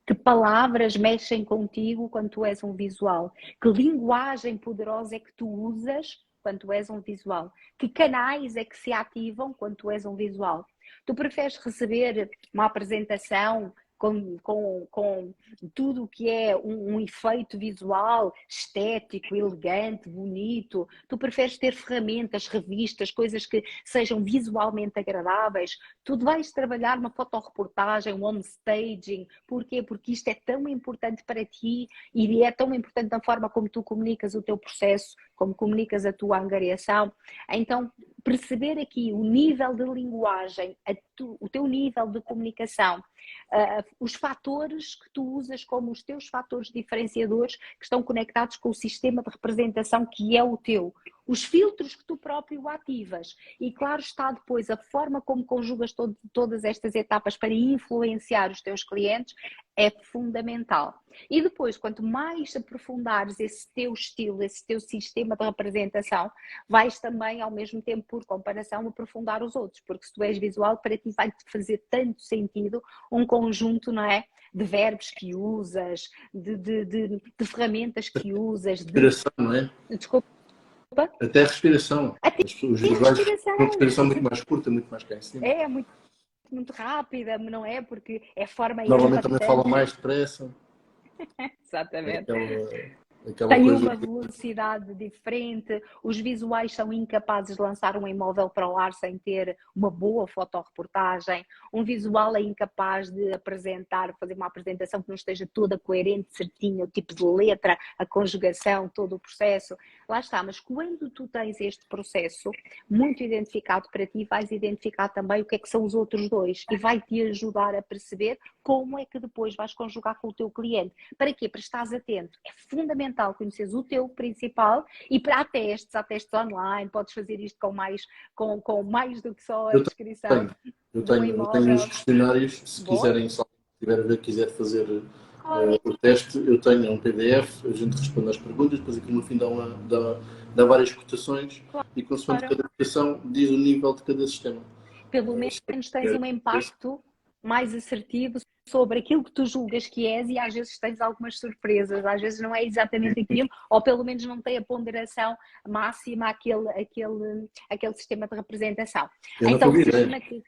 [SPEAKER 2] Que palavras mexem contigo quando tu és um visual? Que linguagem poderosa é que tu usas quando tu és um visual? Que canais é que se ativam quando tu és um visual? Tu preferes receber uma apresentação com tudo o que é um efeito visual, estético, elegante, bonito? Tu preferes ter ferramentas, revistas, coisas que sejam visualmente agradáveis? Tu vais trabalhar uma fotoreportagem, um home staging. Porquê? Porque isto é tão importante para ti e é tão importante na forma como tu comunicas o teu processo, como comunicas a tua angariação. Então, perceber aqui o nível de linguagem, o teu nível de comunicação, os fatores que tu usas como os teus fatores diferenciadores que estão conectados com o sistema de representação que é o teu, os filtros que tu próprio ativas e, claro está, depois a forma como conjugas todas estas etapas para influenciar os teus clientes é fundamental. E depois, quanto mais aprofundares esse teu estilo, esse teu sistema de representação, vais também, ao mesmo tempo, por comparação, aprofundar os outros, porque se tu és visual, para ti vai-te fazer tanto sentido um conjunto, não é? De verbos que usas, de ferramentas que usas.
[SPEAKER 3] Respiração, não é?
[SPEAKER 2] Desculpa.
[SPEAKER 3] Até a respiração.
[SPEAKER 2] Até
[SPEAKER 3] os visuais
[SPEAKER 2] respiração.
[SPEAKER 3] uma respiração muito mais curta, muito mais cá em cima.
[SPEAKER 2] É, muito rápida, não é? Porque é forma
[SPEAKER 3] Normalmente também falam mais depressa.
[SPEAKER 2] Exatamente.
[SPEAKER 3] aquela
[SPEAKER 2] Tem
[SPEAKER 3] coisa.
[SPEAKER 2] uma velocidade diferente, os visuais são incapazes de lançar um imóvel para o ar sem ter uma boa fotorreportagem, um visual é incapaz de fazer uma apresentação que não esteja toda coerente, certinha, o tipo de letra, a conjugação, todo o processo. Lá está, mas quando tu tens este processo muito identificado para ti, vais identificar também o que é que são os outros dois e vai-te ajudar a perceber como é que depois vais conjugar com o teu cliente. Para quê? Para estares atento. É fundamental conheceres o teu principal e para há testes online, podes fazer isto com mais do que só a
[SPEAKER 3] Eu
[SPEAKER 2] descrição
[SPEAKER 3] eu
[SPEAKER 2] de um
[SPEAKER 3] tenho os
[SPEAKER 2] imóvel.
[SPEAKER 3] questionários, se
[SPEAKER 2] Boa.
[SPEAKER 3] quiserem, se alguém tiver a ver, quiser fazer
[SPEAKER 2] Claro.
[SPEAKER 3] o teste, eu tenho um PDF, a gente responde às perguntas, depois aquilo no fim dá várias cotações e consoante cada cotação diz o nível de cada sistema.
[SPEAKER 2] Pelo menos tens um impacto mais assertivo sobre aquilo que tu julgas que és e às vezes tens algumas surpresas, às vezes não é exatamente aquilo, ou pelo menos não tem a ponderação máxima aquele sistema de representação.
[SPEAKER 3] Eu não
[SPEAKER 2] Então,
[SPEAKER 3] convidei.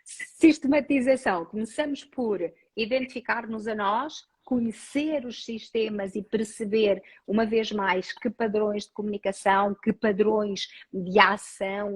[SPEAKER 2] sistematização. Começamos por identificar-nos a nós, conhecer os sistemas e perceber, uma vez mais, que padrões de comunicação, que padrões de ação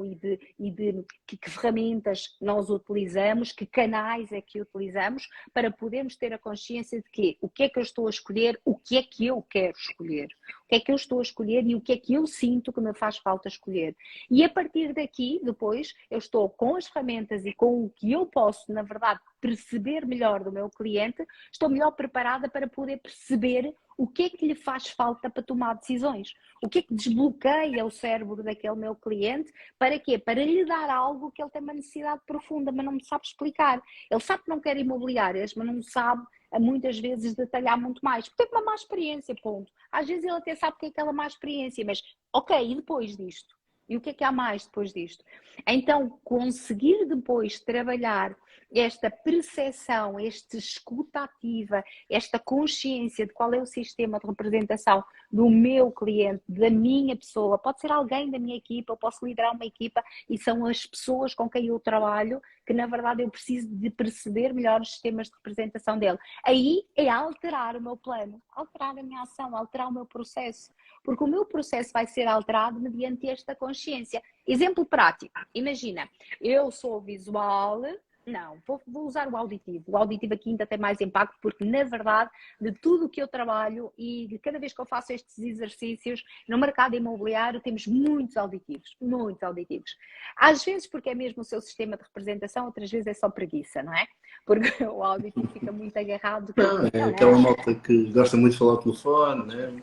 [SPEAKER 2] que ferramentas nós utilizamos, que canais é que utilizamos, para podermos ter a consciência de que o que é que eu estou a escolher, o que é que eu quero escolher, o que é que eu estou a escolher e o que é que eu sinto que me faz falta escolher. E a partir daqui, depois, eu estou com as ferramentas e com o que eu posso, na verdade, perceber melhor do meu cliente, estou melhor preparada para poder perceber o que é que lhe faz falta para tomar decisões. O que é que desbloqueia o cérebro daquele meu cliente, para quê? Para lhe dar algo que ele tem uma necessidade profunda, mas não me sabe explicar. Ele sabe que não quer imobiliárias, mas não sabe muitas vezes detalhar muito mais, porque teve uma má experiência, ponto. Às vezes ele até sabe que é aquela má experiência, mas ok, e depois disto? E o que é que há mais depois disto? Então, conseguir depois trabalhar esta percepção, esta escuta ativa, esta consciência de qual é o sistema de representação do meu cliente, da minha pessoa, pode ser alguém da minha equipa, eu posso liderar uma equipa e são as pessoas com quem eu trabalho que na verdade eu preciso de perceber melhor os sistemas de representação dele. Aí é alterar o meu plano, alterar a minha ação, alterar o meu processo, porque o meu processo vai ser alterado mediante esta consciência. Exemplo prático, imagina, eu sou visual, não, vou usar o auditivo. O auditivo aqui ainda tem mais impacto porque, na verdade, de tudo o que eu trabalho e de cada vez que eu faço estes exercícios no mercado imobiliário, temos muitos auditivos, muitos auditivos. Às vezes porque é mesmo o seu sistema de representação, outras vezes é só preguiça, não é? Porque o auditivo fica muito agarrado.
[SPEAKER 3] Não, é aquela malta que gosta muito de falar ao telefone, né?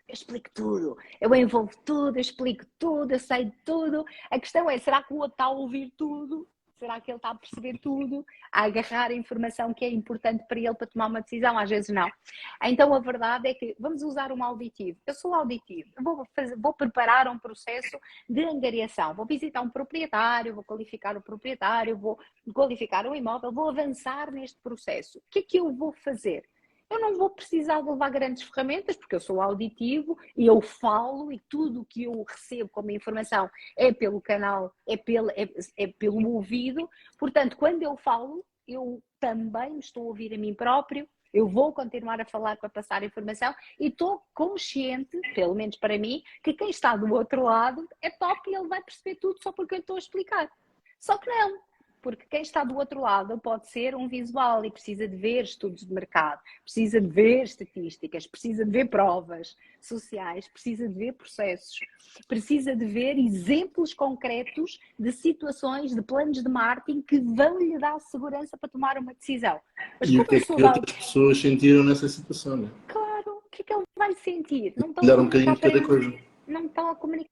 [SPEAKER 2] Eu explico tudo, eu envolvo tudo, eu explico tudo, eu sei tudo. A questão é, será que o outro está a ouvir tudo? Será que ele está a perceber tudo? A agarrar a informação que é importante para ele para tomar uma decisão? Às vezes não. Então a verdade é que vamos usar um auditivo. Eu sou auditivo, vou preparar um processo de angariação. Vou visitar um proprietário, vou qualificar o proprietário, vou qualificar um imóvel, vou avançar neste processo. O que é que eu vou fazer? Eu não vou precisar de levar grandes ferramentas, porque eu sou auditivo e eu falo e tudo o que eu recebo como informação é pelo canal, é pelo ouvido. Portanto, quando eu falo, eu também me estou a ouvir a mim próprio, eu vou continuar a falar para passar a informação e estou consciente, pelo menos para mim, que quem está do outro lado é top e ele vai perceber tudo só porque eu estou a explicar. Só que não. Porque quem está do outro lado pode ser um visual e precisa de ver estudos de mercado, precisa de ver estatísticas, precisa de ver provas sociais, precisa de ver processos, precisa de ver exemplos concretos de situações, de planos de marketing que vão lhe dar segurança para tomar uma decisão.
[SPEAKER 3] Mas e o que é que outras pessoas sentiram nessa situação, não é?
[SPEAKER 2] Claro, o que é que ele vai sentir? Não estão
[SPEAKER 3] a comunicar para mim.
[SPEAKER 2] Não estão a comunicar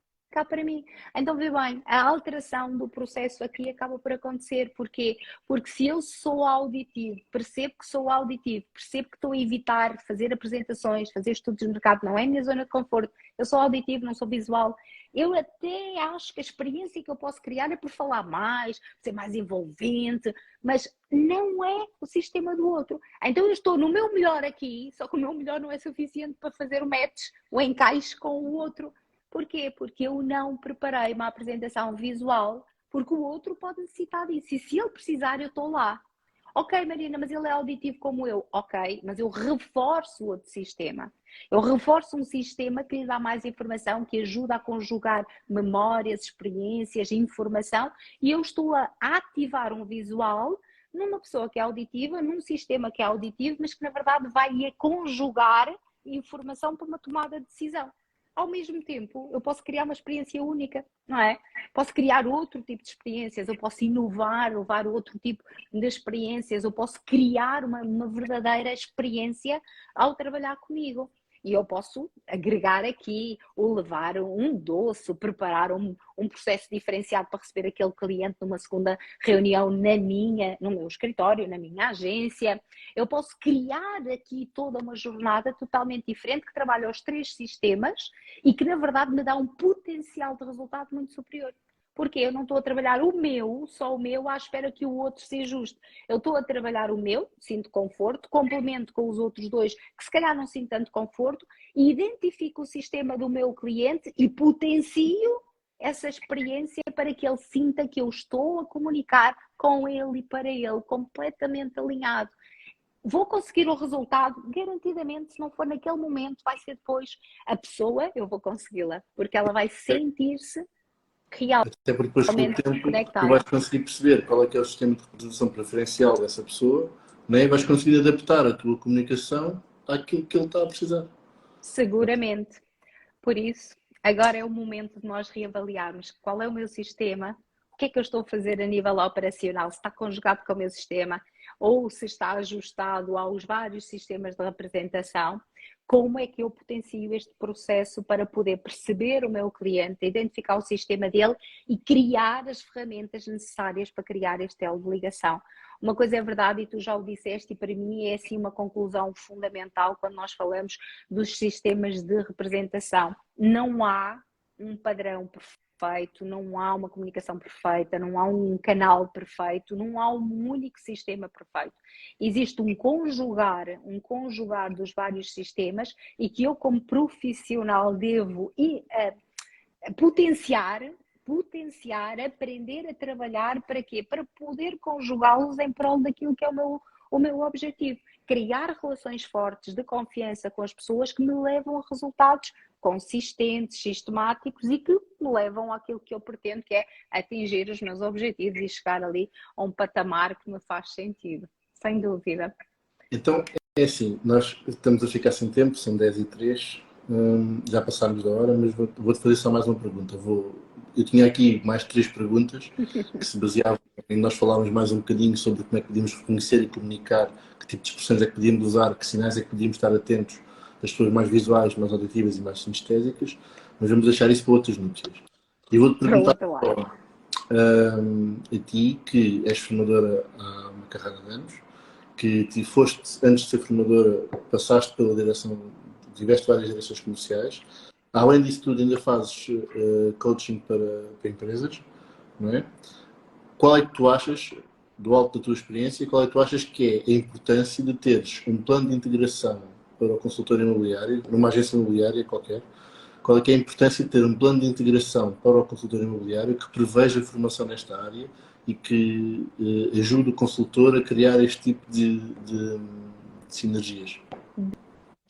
[SPEAKER 2] para mim. Então, vê bem, a alteração do processo aqui acaba por acontecer. Porquê? Porque se eu sou auditivo, percebo que sou auditivo, percebo que estou a evitar fazer apresentações, fazer estudos de mercado, não é a minha zona de conforto, eu sou auditivo, não sou visual, eu até acho que a experiência que eu posso criar é por falar mais, ser mais envolvente, mas não é o sistema do outro. Então eu estou no meu melhor aqui, só que o meu melhor não é suficiente para fazer o match, o encaixe com o outro. Porquê? Porque eu não preparei uma apresentação visual, porque o outro pode necessitar disso. E se ele precisar, eu estou lá. Ok, Marina, mas ele é auditivo como eu. Ok, mas eu reforço outro sistema. Eu reforço um sistema que lhe dá mais informação, que ajuda a conjugar memórias, experiências, informação, e eu estou a ativar um visual numa pessoa que é auditiva, num sistema que é auditivo, mas que na verdade vai conjugar informação para uma tomada de decisão. Ao mesmo tempo, eu posso criar uma experiência única, não é? Posso criar outro tipo de experiências, eu posso inovar, levar outro tipo de experiências, eu posso criar uma verdadeira experiência ao trabalhar comigo. E eu posso agregar aqui, ou levar um doce, preparar um processo diferenciado para receber aquele cliente numa segunda reunião no meu escritório, na minha agência. Eu posso criar aqui toda uma jornada totalmente diferente que trabalha os 3 sistemas e que na verdade me dá um potencial de resultado muito superior. Porque eu não estou a trabalhar o meu, só o meu, à espera que o outro se ajuste. Eu estou a trabalhar o meu, sinto conforto, complemento com os outros 2, que se calhar não sinto tanto conforto, e identifico o sistema do meu cliente e potencio essa experiência para que ele sinta que eu estou a comunicar com ele e para ele, completamente alinhado. Vou conseguir o resultado, garantidamente, se não for naquele momento, vai ser depois a pessoa, eu vou consegui-la, porque ela vai sentir-se realmente
[SPEAKER 3] Até porque depois, com o tempo, tu
[SPEAKER 2] conectada.
[SPEAKER 3] vais conseguir perceber qual é que é o sistema de representação preferencial dessa pessoa, né? E vais conseguir adaptar a tua comunicação àquilo que ele está a precisar.
[SPEAKER 2] Seguramente. Por isso, agora é o momento de nós reavaliarmos qual é o meu sistema, o que é que eu estou a fazer a nível operacional, se está conjugado com o meu sistema ou se está ajustado aos vários sistemas de representação, como é que eu potencio este processo para poder perceber o meu cliente, identificar o sistema dele e criar as ferramentas necessárias para criar este elo de ligação. Uma coisa é verdade e tu já o disseste e para mim é assim uma conclusão fundamental quando nós falamos dos sistemas de representação. Não há um padrão perfeito, não há uma comunicação perfeita, não há um canal perfeito, não há um único sistema perfeito. Existe um conjugar dos vários sistemas e que eu como profissional devo potenciar, aprender a trabalhar para quê? Para poder conjugá-los em prol daquilo que é o meu objetivo. Criar relações fortes de confiança com as pessoas que me levam a resultados consistentes, sistemáticos e que me levam àquilo que eu pretendo, que é atingir os meus objetivos e chegar ali a um patamar que me faz sentido. Sem dúvida.
[SPEAKER 3] Então, é assim, nós estamos a ficar sem tempo, são 10h03, já passámos da hora, mas vou-te fazer só mais uma pergunta. Eu tinha aqui mais 3 perguntas que se baseavam em nós falarmos mais um bocadinho sobre como é que podíamos reconhecer e comunicar, que tipo de expressões é que podíamos usar, que sinais é que podíamos estar atentos das pessoas mais visuais, mais auditivas e mais sinestésicas, mas vamos deixar isso para outras núpcias. E vou-te perguntar a ti, que és formadora há uma carreira de anos, que te foste, antes de ser formadora, passaste pela direção, tiveste várias direções comerciais. Além disso tudo, ainda fazes coaching para empresas, não é? Qual é que tu achas, do alto da tua experiência, qual é que tu achas que é a importância de teres um plano de integração para o consultor imobiliário, numa agência imobiliária qualquer? Qual é que é a importância de ter um plano de integração para o consultor imobiliário que preveja formação nesta área e que ajude o consultor a criar este tipo de sinergias?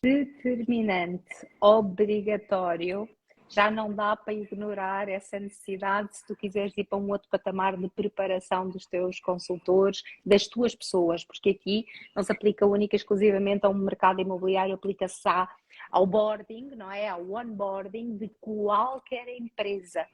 [SPEAKER 2] Determinante, obrigatório, já não dá para ignorar essa necessidade se tu quiseres ir para um outro patamar de preparação dos teus consultores, das tuas pessoas, porque aqui não se aplica única e exclusivamente a um mercado imobiliário, aplica-se ao boarding, não é? Ao onboarding de qualquer empresa.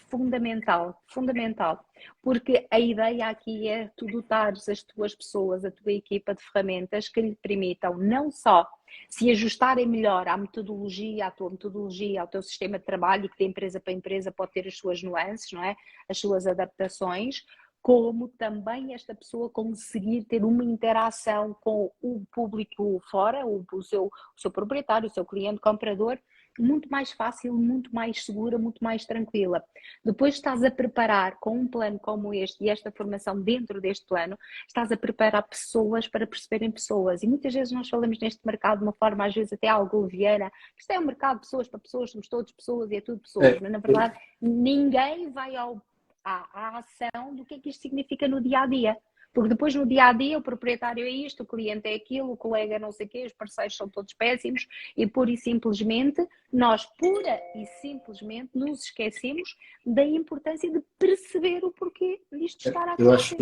[SPEAKER 2] Fundamental, fundamental, porque a ideia aqui é tu dotares as tuas pessoas, a tua equipa de ferramentas que lhe permitam não só se ajustarem melhor à metodologia, à tua metodologia, ao teu sistema de trabalho, e que de empresa para empresa pode ter as suas nuances, não é? As suas adaptações, como também esta pessoa conseguir ter uma interação com o público fora, o seu proprietário, o seu cliente comprador, muito mais fácil, muito mais segura, muito mais tranquila. Depois estás a preparar com um plano como este e esta formação dentro deste plano, estás a preparar pessoas para perceberem pessoas. E muitas vezes nós falamos neste mercado de uma forma às vezes até algo leviana. Isto é um mercado de pessoas para pessoas, somos todos pessoas e é tudo pessoas. Mas na verdade ninguém vai à ação do que é que isto significa no dia a dia. Porque depois no dia a dia o proprietário é isto, o cliente é aquilo, o colega não sei o quê, os parceiros são todos péssimos e pura e simplesmente nós pura e simplesmente nos esquecemos da importância de perceber o porquê disto estar a
[SPEAKER 3] Eu
[SPEAKER 2] acontecer.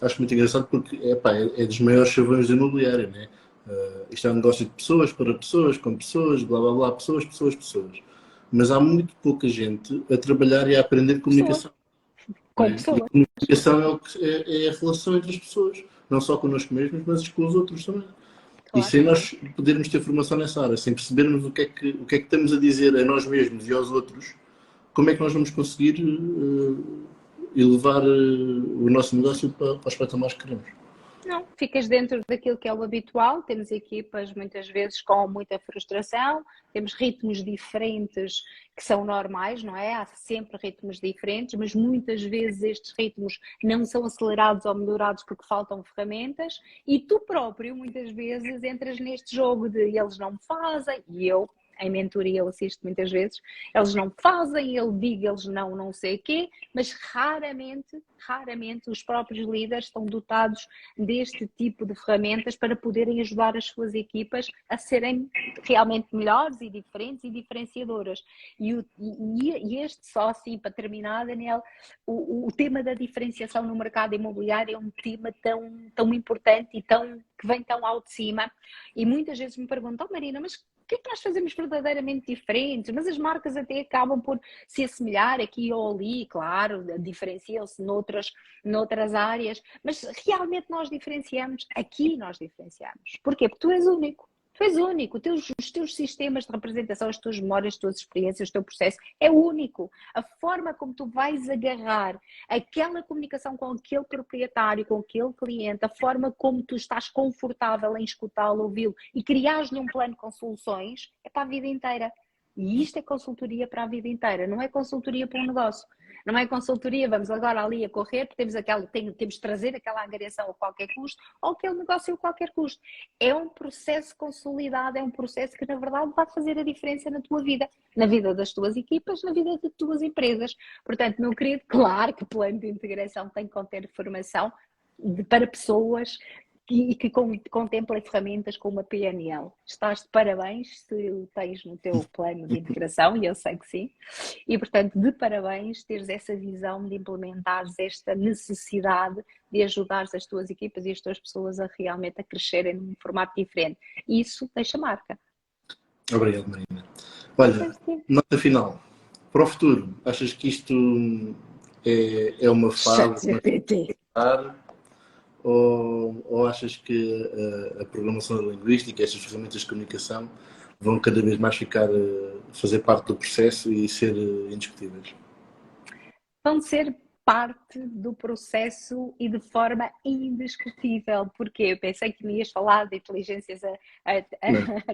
[SPEAKER 3] acho muito engraçado porque é dos maiores chavões da imobiliária, né? Isto é um negócio de pessoas para pessoas, com pessoas, blá blá blá, pessoas, pessoas, pessoas. Mas há muito pouca gente a trabalhar e a aprender comunicação.
[SPEAKER 2] Com
[SPEAKER 3] Né? E
[SPEAKER 2] pessoas.
[SPEAKER 3] a comunicação é a relação entre as pessoas, não só connosco mesmos, mas com os outros também. E
[SPEAKER 2] Claro.
[SPEAKER 3] sem nós podermos ter formação nessa área, sem percebermos o que é que estamos a dizer a nós mesmos e aos outros, como é que nós vamos conseguir elevar o nosso negócio para os patamares que queremos?
[SPEAKER 2] Não, ficas dentro daquilo que é o habitual. Temos equipas muitas vezes com muita frustração, temos ritmos diferentes que são normais, não é? Há sempre ritmos diferentes, mas muitas vezes estes ritmos não são acelerados ou melhorados porque faltam ferramentas e tu próprio muitas vezes entras neste jogo de eles não fazem e eu. Em mentoria eu assisto muitas vezes, eles não fazem, ele diga, eles não sei o quê, mas raramente os próprios líderes estão dotados deste tipo de ferramentas para poderem ajudar as suas equipas a serem realmente melhores e diferentes e diferenciadoras. E este só, assim, para terminar, Daniel, o tema da diferenciação no mercado imobiliário é um tema tão importante e que vem tão ao de cima, e muitas vezes me perguntam, Marina, mas o que é que nós fazemos verdadeiramente diferentes? Mas as marcas até acabam por se assemelhar aqui ou ali, claro, diferenciam-se noutras áreas, mas realmente nós diferenciamos, aqui nós diferenciamos. Porquê? Porque tu és único. Tu és único, os teus sistemas de representação, as tuas memórias, as tuas experiências, o teu processo é único. A forma como tu vais agarrar aquela comunicação com aquele proprietário, com aquele cliente, a forma como tu estás confortável em escutá-lo, ouvi-lo e criares-lhe um plano com soluções, é para a vida inteira. E isto é consultoria para a vida inteira, não é consultoria para um negócio. Não é consultoria, vamos agora ali a correr, porque temos de trazer aquela angariação a qualquer custo, ou aquele negócio a qualquer custo. É um processo consolidado, é um processo que, na verdade, vai fazer a diferença na tua vida, na vida das tuas equipas, na vida das tuas empresas. Portanto, meu querido, claro que o plano de integração tem que conter formação para pessoas que contemplem ferramentas como a PNL. Estás de parabéns se o tens no teu plano de integração, e eu sei que sim, e portanto de parabéns teres essa visão de implementares esta necessidade de ajudares as tuas equipas e as tuas pessoas a realmente a crescerem num formato diferente. Isso deixa marca.
[SPEAKER 3] Obrigado, Marina. Olha, nota final. Para o futuro, achas que isto é uma fase ou achas que a programação linguística, estas ferramentas de comunicação vão cada vez mais fazer parte do processo e ser indiscutíveis?
[SPEAKER 2] Vão ser parte do processo e de forma indiscutível. Porque eu pensei que me ias falar de inteligências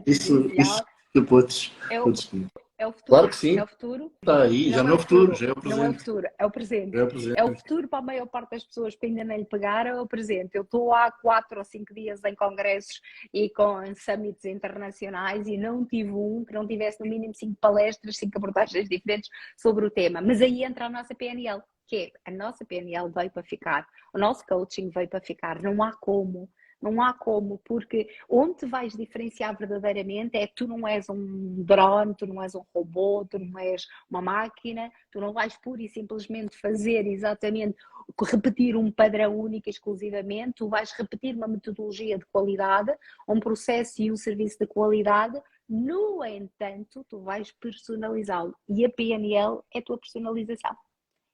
[SPEAKER 3] Isso tu podes discutir.
[SPEAKER 2] É o futuro.
[SPEAKER 3] Claro que sim.
[SPEAKER 2] É o futuro.
[SPEAKER 3] Está aí, já não é o futuro, já é o presente.
[SPEAKER 2] Não é o futuro, é o presente. É o futuro para a maior parte das pessoas que ainda nem lhe pegaram, é o presente. Eu estou há 4 ou 5 dias em congressos e com summits internacionais e não tive um que não tivesse no mínimo 5 palestras, 5 abordagens diferentes sobre o tema. Mas aí entra a nossa PNL, que é a nossa PNL veio para ficar, o nosso coaching veio para ficar, não há como. Não há como, porque onde te vais diferenciar verdadeiramente é que tu não és um drone, tu não és um robô, tu não és uma máquina, tu não vais pura e simplesmente fazer exatamente, repetir um padrão único exclusivamente, tu vais repetir uma metodologia de qualidade, um processo e um serviço de qualidade, no entanto, tu vais personalizá-lo. E a PNL é a tua personalização.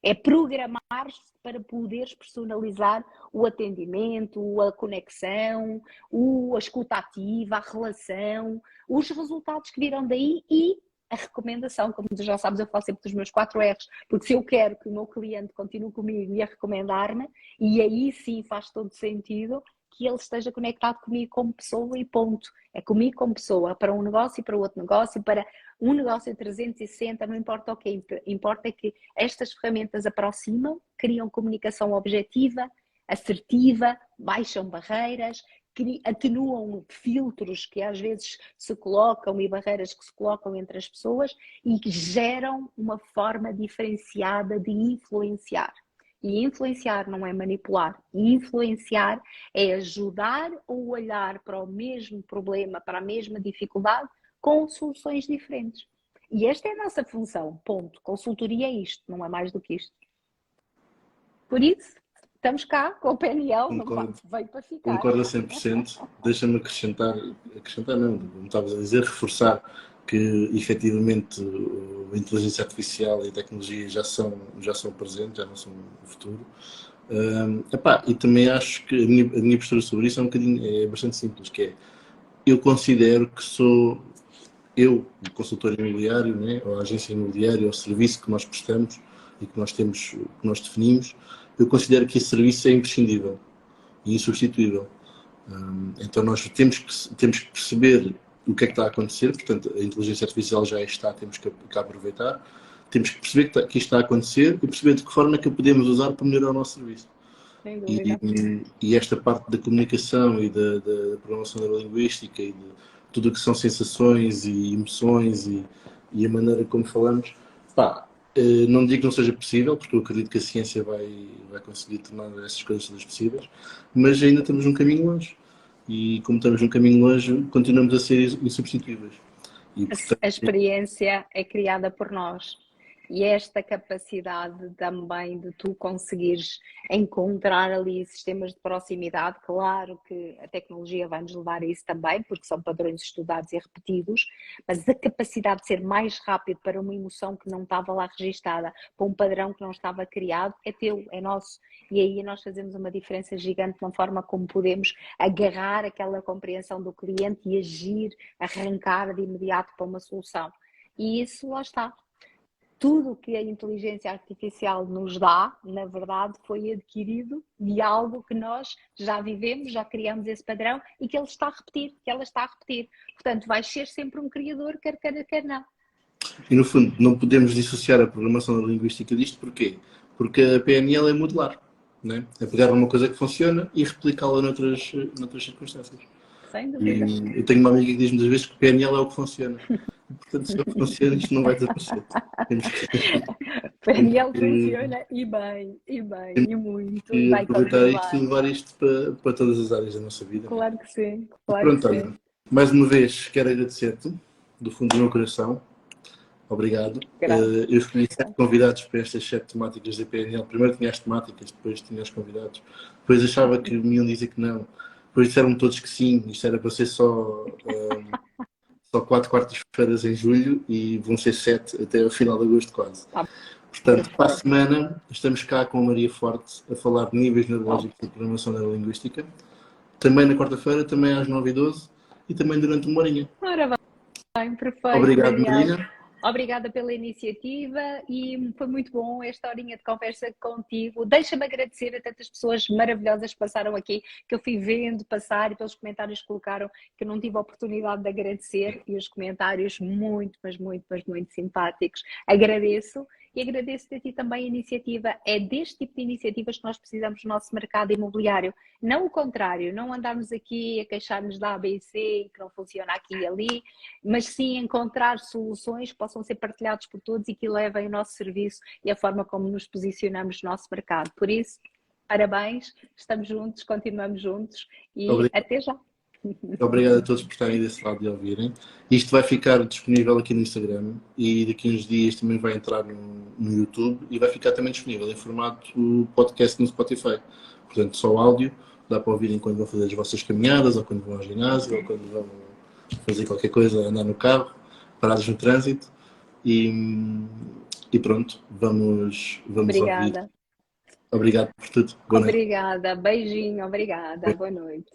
[SPEAKER 2] É programar-se para poderes personalizar o atendimento, a conexão, a escuta ativa, a relação, os resultados que virão daí e a recomendação. Como tu já sabes, eu falo sempre dos meus 4 R's, porque se eu quero que o meu cliente continue comigo e a recomendar-me, e aí sim faz todo sentido que ele esteja conectado comigo como pessoa e ponto. É comigo como pessoa, para um negócio e para outro negócio, para um negócio 360, não importa o que, importa é que estas ferramentas aproximam, criam comunicação objetiva, assertiva, baixam barreiras, atenuam filtros que às vezes se colocam e barreiras que se colocam entre as pessoas e que geram uma forma diferenciada de influenciar. E influenciar não é manipular. E influenciar é ajudar ou olhar para o mesmo problema, para a mesma dificuldade, com soluções diferentes. E esta é a nossa função, ponto. Consultoria é isto, não é mais do que isto. Por isso, estamos cá com o PNL, veio para ficar.
[SPEAKER 3] Concordo a 100%. Deixa-me acrescentar não, como estavas a dizer, reforçar que efetivamente a inteligência artificial e a tecnologia já são presentes, já não são o futuro. E também acho que a minha postura sobre isso é bastante simples, que é, eu considero que sou o consultor imobiliário, né, ou a agência imobiliária, ou o serviço que nós prestamos e que nós definimos, eu considero que esse serviço é imprescindível e insubstituível. Então nós temos que perceber o que é que está a acontecer, portanto a inteligência artificial já está, temos que aproveitar, temos que perceber que isto está a acontecer e perceber de que forma é que a podemos usar para melhorar o nosso serviço. E esta parte da comunicação e da programação neurolinguística e de tudo o que são sensações e emoções e a maneira como falamos, não digo que não seja possível, porque eu acredito que a ciência vai conseguir tornar essas coisas todas possíveis, mas ainda temos um caminho longe. E como estamos num caminho longe, continuamos a ser insubstituíveis.
[SPEAKER 2] E, portanto, a experiência é criada por nós. E esta capacidade também de tu conseguires encontrar ali sistemas de proximidade, claro que a tecnologia vai nos levar a isso também, porque são padrões estudados e repetidos, mas a capacidade de ser mais rápido para uma emoção que não estava lá registada, para um padrão que não estava criado, é teu, é nosso. E aí nós fazemos uma diferença gigante na forma como podemos agarrar aquela compreensão do cliente e agir, arrancar de imediato para uma solução. E isso lá está. Tudo o que a inteligência artificial nos dá, na verdade, foi adquirido de algo que nós já vivemos, já criamos esse padrão e que ela está a repetir. Portanto, vais ser sempre um criador, quer queira, quer não.
[SPEAKER 3] E, no fundo, não podemos dissociar a programação neurolinguística disto. Porquê? Porque a PNL é modular, né? É pegar uma coisa que funciona e replicá-la noutras circunstâncias.
[SPEAKER 2] Sem dúvida.
[SPEAKER 3] Eu tenho uma amiga que diz muitas vezes que o PNL é o que funciona. Portanto, se não funciona, isto não vai desaparecer.
[SPEAKER 2] PNL funciona e bem, e muito.
[SPEAKER 3] E aproveitar isto e levar isto para todas as áreas da nossa vida.
[SPEAKER 2] Claro que sim.
[SPEAKER 3] Pronto, olha, mais uma vez quero agradecer-te, do fundo do meu coração. Obrigado. Eu escolhi 7 convidados para estas 7 temáticas da PNL. Primeiro tinha as temáticas, depois tinha os convidados. Depois achava que me iam dizer que não. Depois disseram-me todos que sim. Isto era para ser só 4 quartas-feiras em julho e vão ser 7 até ao final de agosto quase. Portanto, para a semana estamos cá com a Maria Forte a falar de níveis neurológicos e programação neurolinguística. Também na quarta-feira, também às 9h12 e também durante uma horinha.
[SPEAKER 2] Ora bem, perfeito.
[SPEAKER 3] Obrigado, Maria.
[SPEAKER 2] Obrigada pela iniciativa e foi muito bom esta horinha de conversa contigo. Deixa-me agradecer a tantas pessoas maravilhosas que passaram aqui, que eu fui vendo passar e pelos comentários que colocaram, que eu não tive a oportunidade de agradecer, e os comentários muito simpáticos. Agradeço. E agradeço-te a ti também a iniciativa. É deste tipo de iniciativas que nós precisamos no nosso mercado imobiliário. Não o contrário, não andarmos aqui a queixar-nos da A, B e C e que não funciona aqui e ali, mas sim encontrar soluções que possam ser partilhadas por todos e que levem o nosso serviço e a forma como nos posicionamos no nosso mercado. Por isso, parabéns, estamos juntos, continuamos juntos e até já.
[SPEAKER 3] Obrigado a todos por estarem desse lado e ouvirem. Isto vai ficar disponível aqui no Instagram e daqui a uns dias também vai entrar no YouTube e vai ficar também disponível em formato podcast no Spotify. Portanto, só áudio, dá para ouvirem quando vão fazer as vossas caminhadas, ou quando vão ao ginásio, ou quando vão fazer qualquer coisa, andar no carro, parados no trânsito. E pronto, vamos
[SPEAKER 2] Obrigada.
[SPEAKER 3] Ouvir. Obrigado por tudo. Boa noite.
[SPEAKER 2] Obrigada, beijinho, obrigada, boa noite.